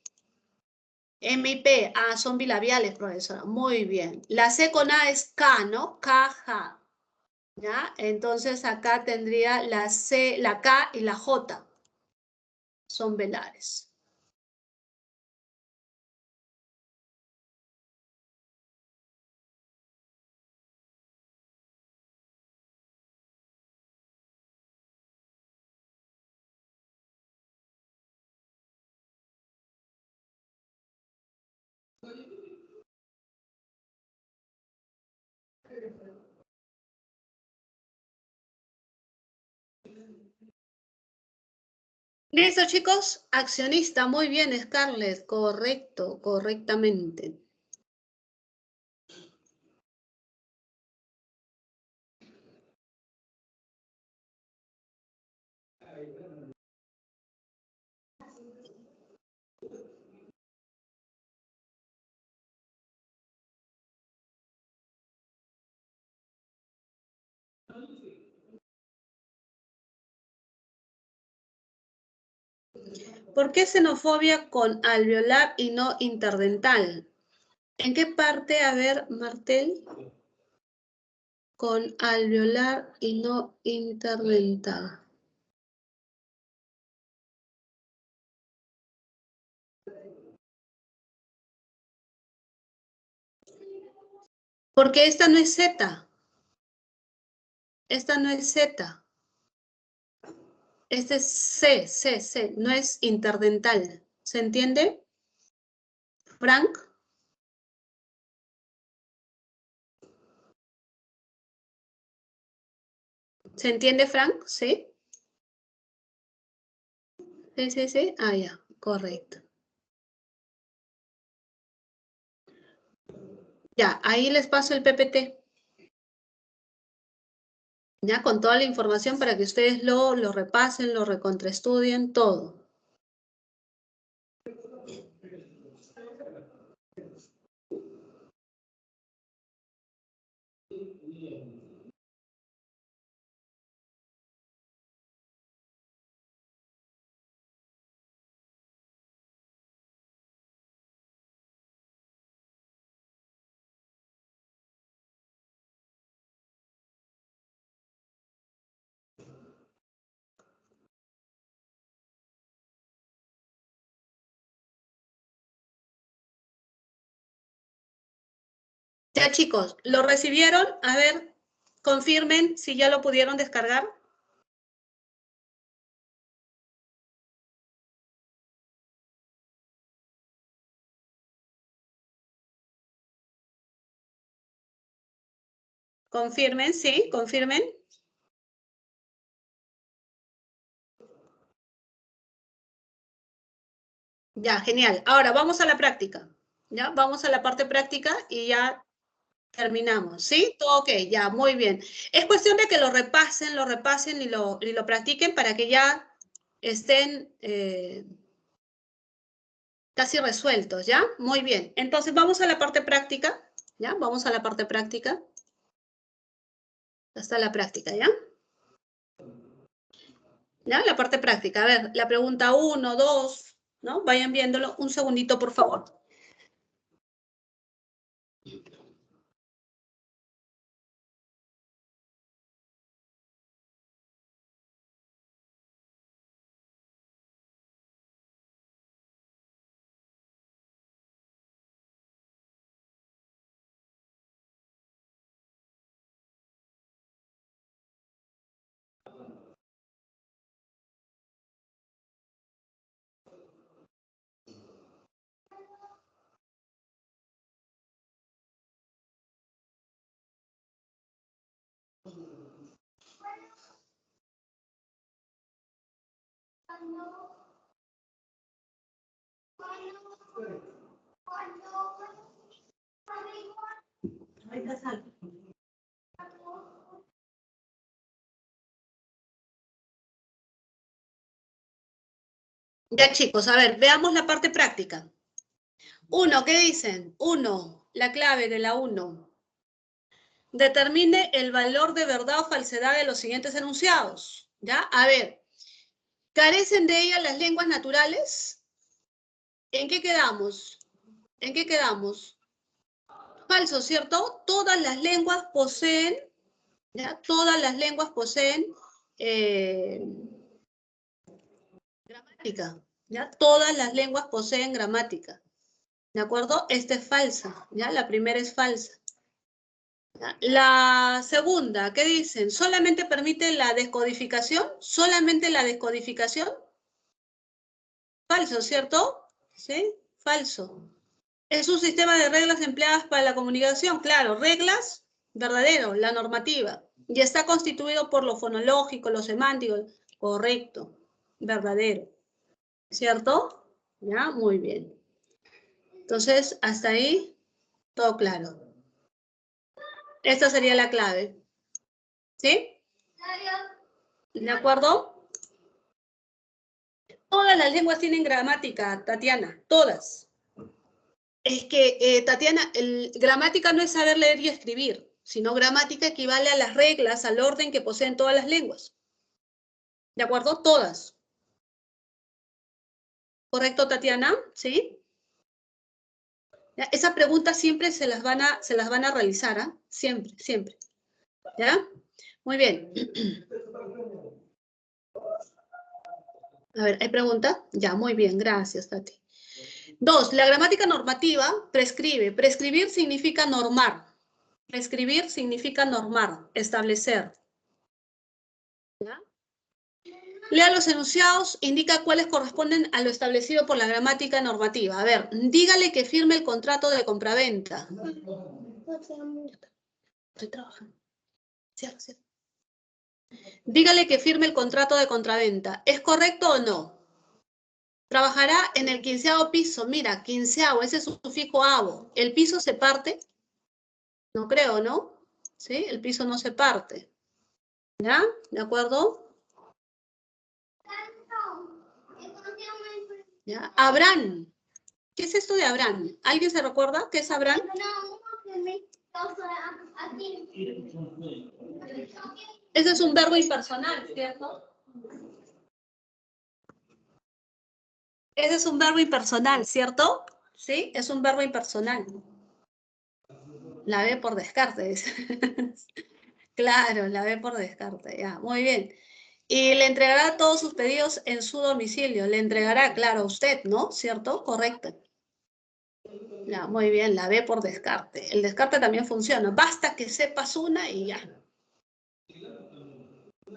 M y P, ah, son bilabiales, profesora. Muy bien. La C con A es K, ¿no? K, J. ¿Ya? Entonces acá tendría la C, la K y la J. Son velares. Listo, chicos. Accionista. Muy bien, Scarlett. Correcto, correctamente. ¿Por qué xenofobia con alveolar y no interdental? ¿En qué parte, a ver, Martel? Con alveolar y no interdental. Porque esta no es Z. Esta no es Z. Este es C, no es interdental. ¿Se entiende? Frank, ¿se entiende, Frank? ¿Sí? Sí. Ah, ya, correcto. Ya, ahí les paso el PPT. Ya, con toda la información para que ustedes lo repasen, lo recontraestudien, todo. Ya, chicos, ¿lo recibieron? A ver, confirmen si ya lo pudieron descargar. Confirmen, sí, confirmen. Ya, genial. Ahora vamos a la práctica. Ya, vamos a la parte práctica y ya terminamos. ¿Sí? Todo ok, ya, muy bien. Es cuestión de que lo repasen y lo practiquen para que ya estén casi resueltos, ¿ya? Muy bien. Entonces vamos a la parte práctica, ¿ya? Vamos a la parte práctica. Hasta la práctica, ¿ya? ¿Ya? La parte práctica. A ver, la pregunta 1, 2, ¿no? Vayan viéndolo. Un segundito, por favor. Ya, chicos, a ver, veamos la parte práctica. 1, ¿qué dicen? 1, la clave de la 1. Determine el valor de verdad o falsedad de los siguientes enunciados. ¿Ya? A ver, ¿carecen de ella las lenguas naturales? ¿En qué quedamos? ¿En qué quedamos? Falso, ¿cierto? Todas las lenguas poseen, ¿ya? Todas las lenguas poseen gramática, ¿ya? Todas las lenguas poseen gramática, ¿de acuerdo? Esta es falsa, ¿ya? La primera es falsa. ¿Ya? La segunda, ¿qué dicen? ¿Solamente permite la descodificación? ¿Solamente la descodificación? Falso, ¿cierto? ¿Sí? Falso. ¿Es un sistema de reglas empleadas para la comunicación? Claro, reglas, verdadero, la normativa. Y está constituido por lo fonológico, lo semántico, correcto, verdadero. ¿Cierto? Ya, muy bien. Entonces, hasta ahí, todo claro. Esta sería la clave. ¿Sí? ¿De acuerdo? Todas las lenguas tienen gramática, Tatiana, todas. Es que, Tatiana, gramática no es saber leer y escribir, sino gramática equivale a las reglas, al orden que poseen todas las lenguas. ¿De acuerdo? Todas. ¿Correcto, Tatiana? ¿Sí? ¿Ya? Esa pregunta siempre se las van a realizar, ¿ah? Siempre, siempre. ¿Ya? Muy bien. A ver, ¿hay pregunta? Ya, muy bien, gracias, Tati. 2, la gramática normativa prescribe. Prescribir significa normar. Prescribir significa normar, establecer. ¿Ya? Lea los enunciados, indica cuáles corresponden a lo establecido por la gramática normativa. A ver, dígale que firme el contrato de compraventa. Estoy trabajando. Cierra, cierra. Dígale que firme el contrato de compraventa. ¿Es correcto o no? Trabajará en el 15º piso. Mira, 15º, ese es su sufijo avo. ¿El piso se parte? No creo, ¿no? ¿Sí? El piso no se parte. ¿Ya? ¿De acuerdo? ¿Ya? Abraham. ¿Qué es esto de Abraham? ¿Alguien se recuerda qué es Abraham? Ese es un verbo impersonal, ¿cierto? Ese es un verbo impersonal, ¿cierto? Sí, es un verbo impersonal. La ve por descarte, dice. Claro, la ve por descarte, ya, muy bien. Y le entregará todos sus pedidos en su domicilio. Le entregará, claro, a usted, ¿no? ¿Cierto? Correcto. Ya, muy bien, la ve por descarte. El descarte también funciona. Basta que sepas una y ya.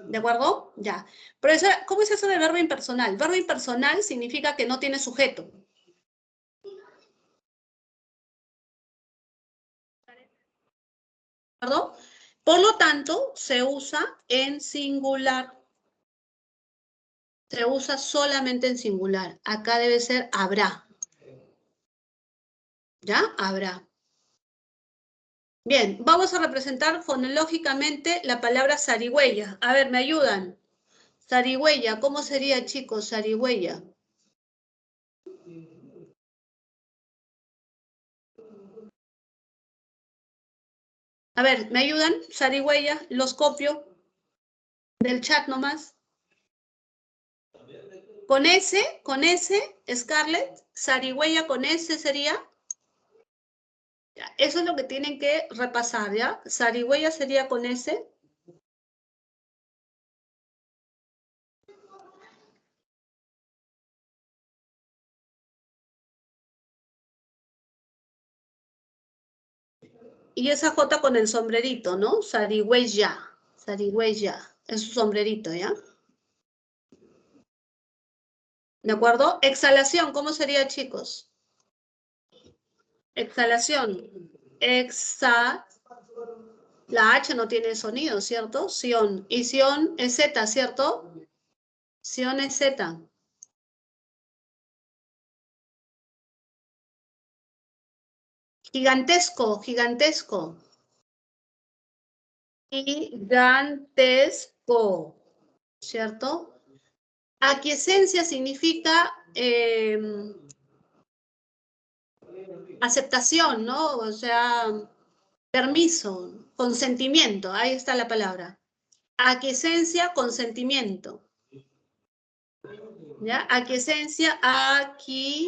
¿De acuerdo? Ya. Pero eso, ¿cómo es eso de verbo impersonal? Verbo impersonal significa que no tiene sujeto. ¿De acuerdo? Por lo tanto, se usa en singular. Se usa solamente en singular. Acá debe ser habrá. ¿Ya? Habrá. Bien, vamos a representar fonológicamente la palabra zarigüeya. A ver, ¿me ayudan? Zarigüeya, ¿cómo sería, chicos, zarigüeya? A ver, ¿me ayudan? Zarigüeya, los copio del chat nomás. Con S, Scarlett, zarigüeya con S sería. Ya, eso es lo que tienen que repasar, ¿ya? Zarigüeya sería con S. Y esa J con el sombrerito, ¿no? Zarigüeya, zarigüeya, es su sombrerito, ¿ya? ¿De acuerdo? Exhalación, ¿cómo sería, chicos? Exhalación. La H no tiene sonido, ¿cierto? Sion. Y sion es Z, ¿cierto? Sion es Z. Gigantesco, gigantesco. Gigantesco, ¿cierto? Aquiescencia significa aceptación, ¿no? O sea, permiso, consentimiento, ahí está la palabra. Aquiescencia, consentimiento. ¿Ya? Aquiescencia, aquí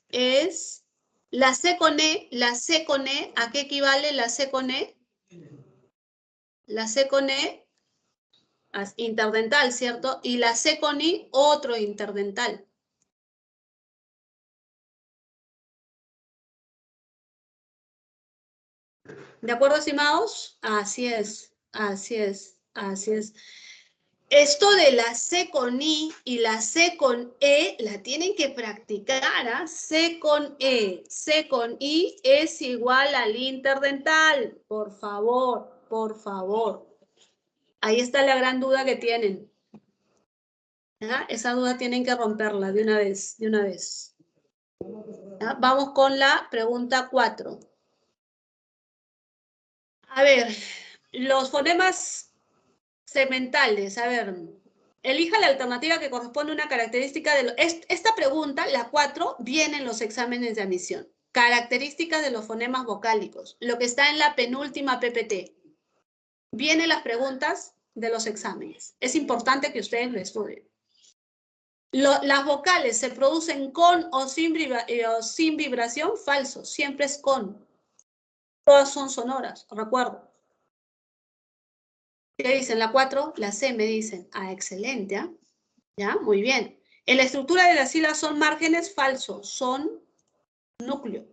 es la C con E, ¿a qué equivale la C con E? La C con E, interdental, ¿cierto? Y la C con I, otro interdental. ¿De acuerdo, estimados? Así es, así es, así es. Esto de la C con I y la C con E la tienen que practicar, ¿ah? C con E, C con I es igual al interdental. Por favor, por favor. Ahí está la gran duda que tienen. ¿Ya? Esa duda tienen que romperla de una vez, de una vez. ¿Ya? Vamos con la pregunta 4. A ver, los fonemas segmentales, a ver, elija la alternativa que corresponde a una característica de esta pregunta, la 4, viene en los exámenes de admisión. Características de los fonemas vocálicos, lo que está en la penúltima PPT. Vienen las preguntas de los exámenes. Es importante que ustedes lo estudien. Las vocales se producen con o sin vibración, falso, siempre es con. Todas son sonoras, recuerdo. ¿Qué dicen? La 4, la C me dicen. Ah, excelente, ¿ah? ¿Ya? Muy bien. En la estructura de las sílabas son márgenes, falsos, son núcleo.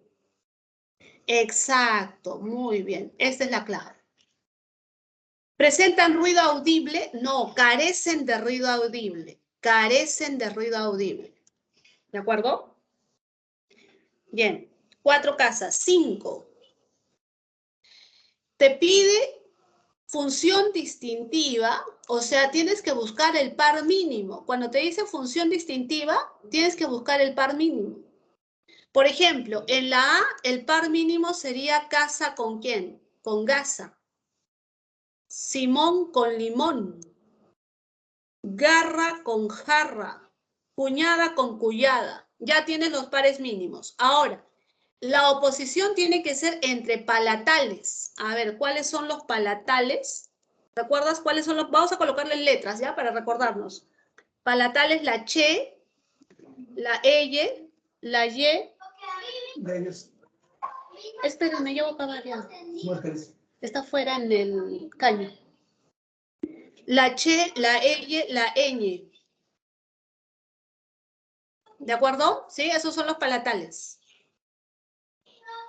Exacto, muy bien. Esta es la clave. ¿Presentan ruido audible? No, carecen de ruido audible. Carecen de ruido audible. ¿De acuerdo? Bien. 4 casas. 5. Te pide función distintiva, o sea, tienes que buscar el par mínimo. Cuando te dice función distintiva, tienes que buscar el par mínimo. Por ejemplo, en la A, el par mínimo sería casa con quién? Con gasa. Simón con limón. Garra con jarra. Cuñada con cuyada. Ya tienes los pares mínimos. Ahora, la oposición tiene que ser entre palatales. A ver, ¿cuáles son los palatales? ¿Recuerdas cuáles son los? Vamos a colocarle letras, ¿ya? Para recordarnos. Palatales, la che, la eye, la ye. Espérenme, yo voy a acabar ya. Está fuera en el caño. La che, la eye, la ñ. ¿De acuerdo? ¿Sí? Esos son los palatales.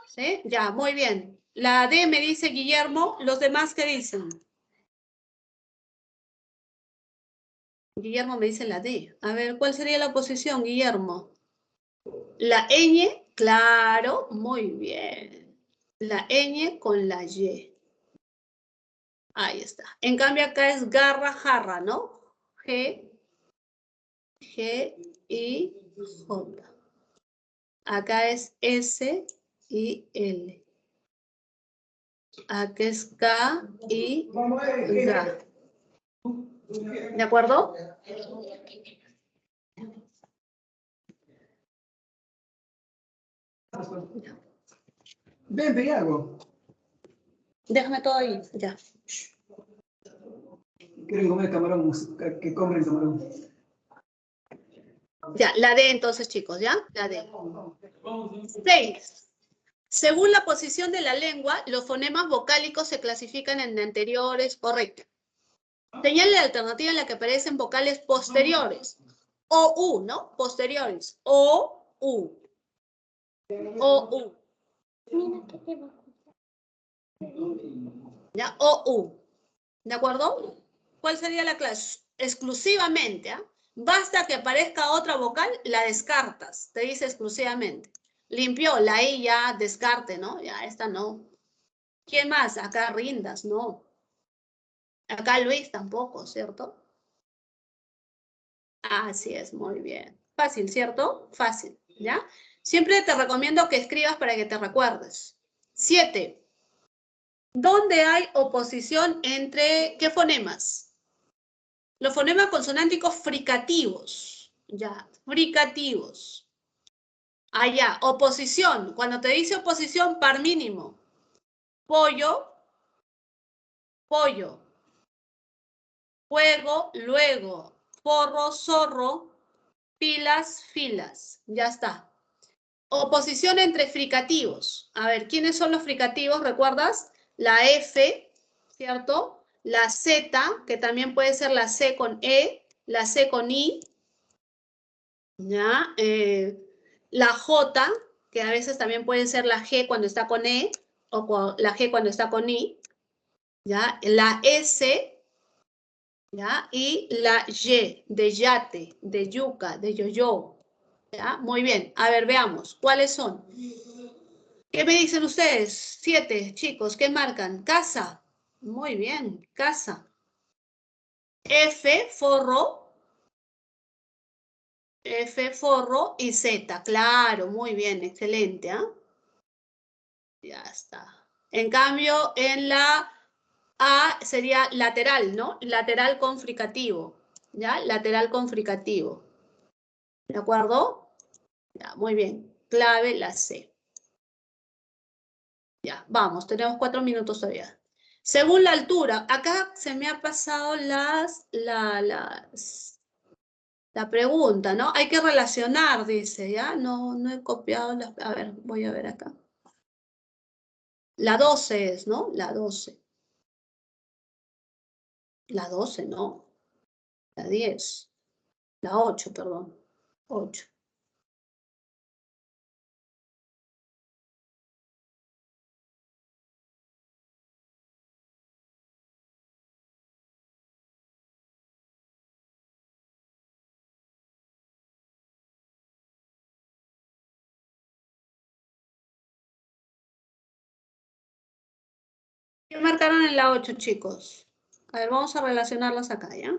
¿Sí? Ya, muy bien. La D me dice Guillermo. ¿Los demás qué dicen? Guillermo me dice la D. A ver, ¿cuál sería la posición, Guillermo? La ñ, claro, muy bien. La ñ con la y. Ahí está. En cambio acá es garra, jarra, ¿no? G, I, J. Acá es S y L. Acá es K y G. ¿De acuerdo? Ven, pedí algo. Déjame todo ahí, ya. Quieren comer camarón, que compren camarón. Ya, la D entonces, chicos, ¿ya? La D. 6. Según la posición de la lengua, los fonemas vocálicos se clasifican en anteriores, correcto. Señale la alternativa en la que aparecen vocales posteriores. O, U, ¿no? Posteriores. O, U. O, U. ¿Ya? O, U. ¿De acuerdo? ¿Cuál sería la clase? Exclusivamente, ¿ah? Basta que aparezca otra vocal, la descartas. Te dice exclusivamente. Limpió, la I ya descarte, ¿no? Ya, esta no. ¿Quién más? Acá Rindas, no. Acá Luis tampoco, ¿cierto? Así es, muy bien. Fácil, ¿cierto? Fácil, ¿ya? Siempre te recomiendo que escribas para que te recuerdes. 7. ¿Dónde hay oposición entre qué fonemas? Los fonemas consonánticos fricativos. Ya, fricativos. Allá, oposición. Cuando te dice oposición, par mínimo. Pollo, pollo. Juego, luego. Forro, zorro. Pilas, filas. Ya está. Oposición entre fricativos. A ver, ¿quiénes son los fricativos? ¿Recuerdas? La F, ¿cierto? La Z, que también puede ser la C con E, la C con I, ¿ya? La J, que a veces también puede ser la G cuando está con E, o la G cuando está con I, ¿ya? La S, ¿ya? Y la Y, de yate, de yuca, de yoyo, ¿ya? Muy bien. A ver, veamos. ¿Cuáles son? ¿Qué me dicen ustedes? 7, chicos, ¿qué marcan? Casa. Muy bien, casa. F, forro. F, forro y Z. Claro, muy bien, excelente. ¿Ah? Ya está. En cambio, en la A sería lateral, ¿no? Lateral con fricativo. ¿Ya? Lateral con fricativo. ¿De acuerdo? Ya, muy bien. Clave la C. Ya, vamos, tenemos 4 minutos todavía. Según la altura, acá se me ha pasado la pregunta, ¿no? Hay que relacionar, dice, ¿ya? No he copiado las... A ver, voy a ver acá. La 12 es, ¿no? La 12. La 12, no. La 10. La 8, perdón. 8. ¿Qué marcaron en la 8, chicos? A ver, vamos a relacionarlas acá, ¿ya?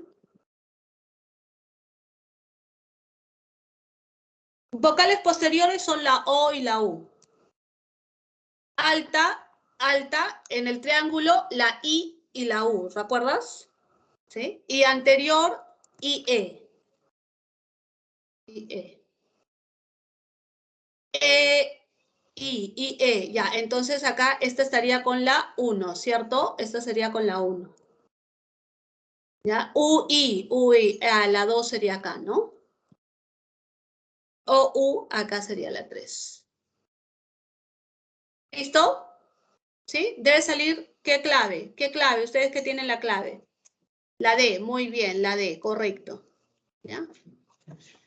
Vocales posteriores son la O y la U. Alta, en el triángulo, la I y la U, ¿recuerdas? ¿Sí? Y anterior, IE. IE. Ya. Entonces acá, esta estaría con la 1, ¿cierto? Esta sería con la 1. ¿Ya? UI, la 2 sería acá, ¿no? O U, acá sería la 3. ¿Listo? ¿Sí? Debe salir, ¿qué clave? ¿Qué clave? Ustedes que tienen la clave. La D, muy bien, la D, correcto. ¿Ya?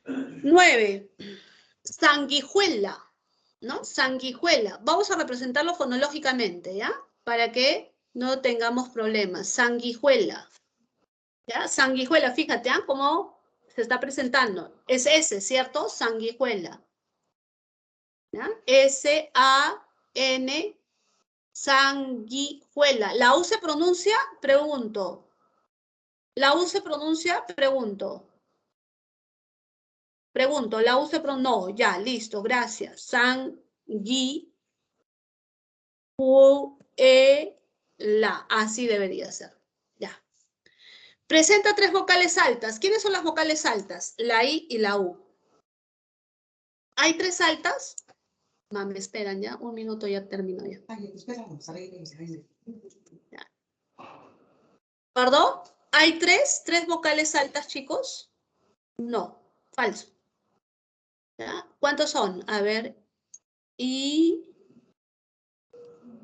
9. Sanguijuela, ¿no? Sanguijuela. Vamos a representarlo fonológicamente, ¿ya? Para que no tengamos problemas. Sanguijuela, ¿ya? Sanguijuela, fíjate, ¿ah? Cómo se está presentando. Es S, ¿cierto? Sanguijuela, ¿ya? S-A-N, sanguijuela. ¿La U se pronuncia? Pregunto. ¿La U se pronuncia? Pregunto. Pregunto, ¿la U se pronuncia? No, ya, listo, gracias. Sanguijuela. Así debería ser. Ya. Presenta 3 vocales altas. ¿Quiénes son las vocales altas? La I y la U. ¿Hay 3 altas? Me esperan ya. Un minuto, ya termino ya. Ya. ¿Perdón? ¿Hay 3 vocales altas, chicos? No, falso. ¿Ya? ¿Cuántos son? A ver. I,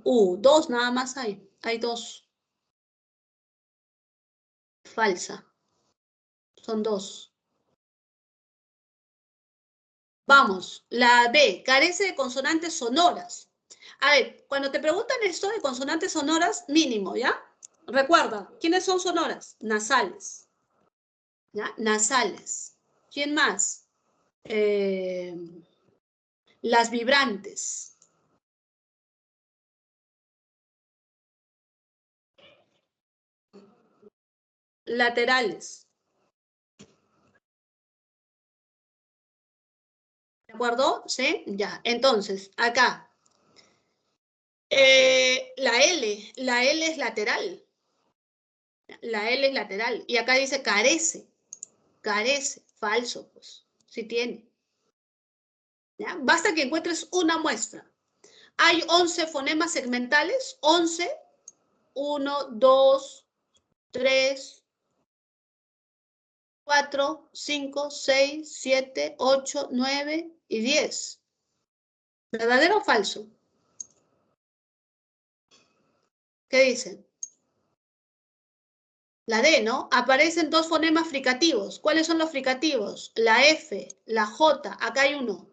U. 2 nada más hay. Hay 2. Falsa. Son 2. Vamos, la B, carece de consonantes sonoras. A ver, cuando te preguntan esto de consonantes sonoras, mínimo, ¿ya? Recuerda, ¿quiénes son sonoras? Nasales, ¿ya? Nasales. ¿Quién más? Las vibrantes. Laterales. ¿De acuerdo? ¿Sí? Ya. Entonces, acá. La L es lateral. La L es lateral. Y acá dice carece. Carece. Falso, pues. Sí tiene. ¿Ya? Basta que encuentres una muestra. Hay 11 fonemas segmentales. 11. 1, 2, 3, 4, 5, 6, 7, 8, 9 y 10. ¿Verdadero o falso? ¿Qué dicen? La D, ¿no? Aparecen dos fonemas fricativos. ¿Cuáles son los fricativos? La F, la J. Acá hay uno.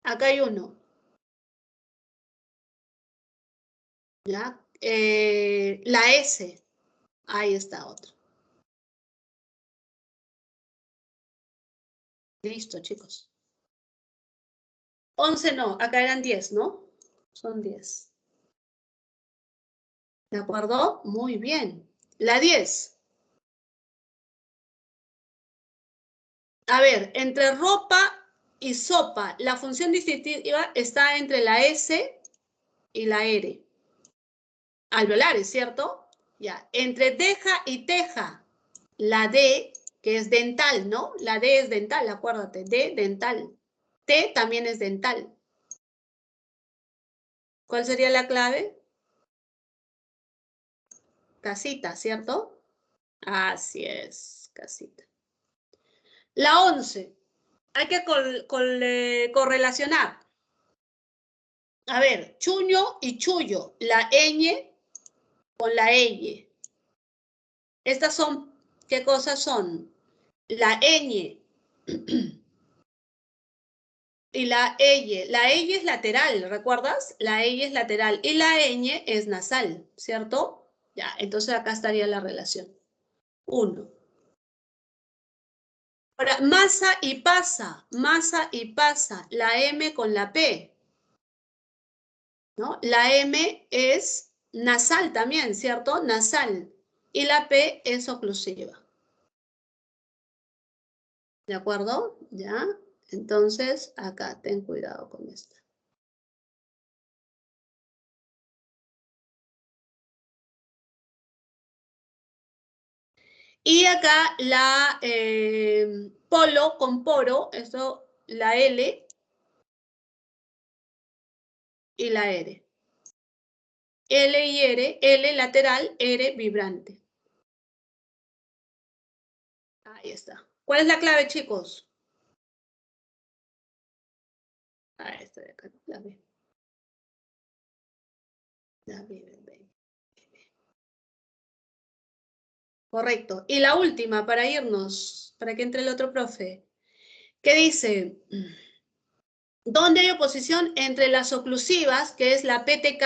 Acá hay uno. ¿Ya? La S. Ahí está otro. Listo, chicos. 11 no. Acá eran 10, ¿no? Son 10. ¿De acuerdo? Muy bien. La 10. A ver, entre ropa y sopa, la función distintiva está entre la S y la R. Alveolares, ¿cierto? Ya. Entre deja y teja, la D, que es dental, ¿no? La D es dental, acuérdate, D, dental. T también es dental. ¿Cuál sería la clave? Casita, ¿cierto? Así es, casita. La 11. Hay que correlacionar. A ver, chuño y chullo. La ñ con la ell. Estas son, ¿qué cosas son? La ñ y la ell. La ell es lateral, ¿recuerdas? La ell es lateral y la ñ es nasal, ¿cierto? Ya, entonces acá estaría la relación. 1. Ahora, masa y pasa, la M con la P, ¿no? La M es nasal también, ¿cierto? Nasal. Y la P es oclusiva. ¿De acuerdo? ¿Ya? Entonces, acá, ten cuidado con esto. Y acá la polo con poro, esto, la L y la R. L y R, L lateral, R vibrante. Ahí está. ¿Cuál es la clave, chicos? Ahí está, acá, la B. La B. Correcto. Y la última, para irnos, para que entre el otro profe. ¿Qué dice? ¿Dónde hay oposición entre las oclusivas, que es la PTK?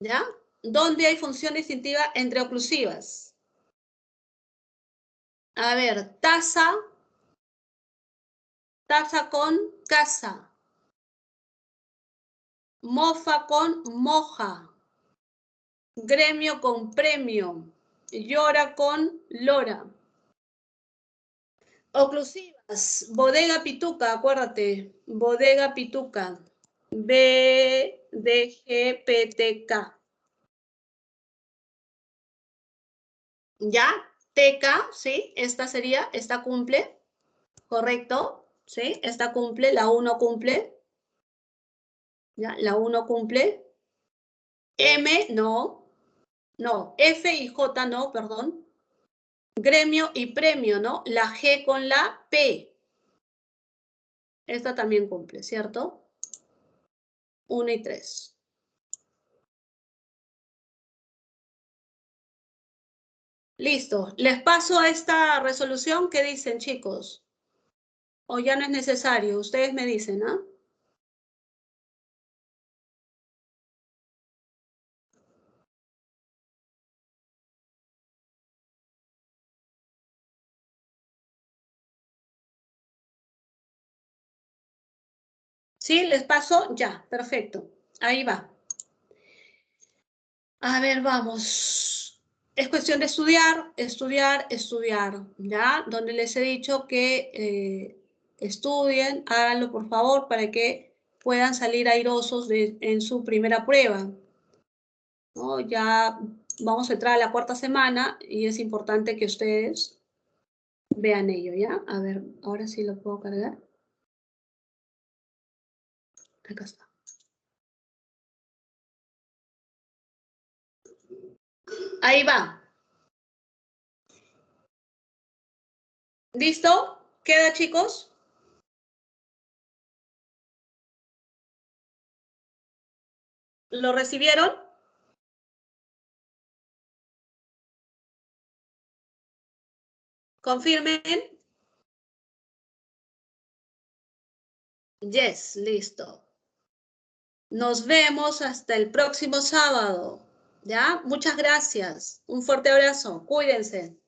¿Ya? ¿Dónde hay función distintiva entre oclusivas? A ver, taza con casa. Mofa con moja. Gremio con premio. Llora con lora. Oclusivas. Bodega pituca, acuérdate. Bodega pituca. B, D, G, P, T, K. ¿Ya? TK, ¿sí? Esta cumple. ¿Correcto? ¿Sí? Esta cumple, la 1 cumple. ¿Ya? La 1 cumple. M, no. No. F y J, no, perdón. Gremio y premio, ¿no? La G con la P. Esta también cumple, ¿cierto? 1 y 3. Listo. Les paso a esta resolución. ¿Qué dicen, chicos? O ya no es necesario. Ustedes me dicen, ¿ah? ¿Sí? ¿Les paso? Ya, perfecto. Ahí va. A ver, vamos. Es cuestión de estudiar, ¿ya? Donde les he dicho que estudien, háganlo por favor para que puedan salir airosos en su primera prueba, ¿no? Ya vamos a entrar a la 4ª semana y es importante que ustedes vean ello, ¿ya? A ver, ahora sí lo puedo cargar. Acá está. Ahí va. ¿Listo? ¿Queda, chicos? ¿Lo recibieron? Confirmen. Yes, listo. Nos vemos hasta el próximo sábado. ¿Ya? Muchas gracias. Un fuerte abrazo. Cuídense.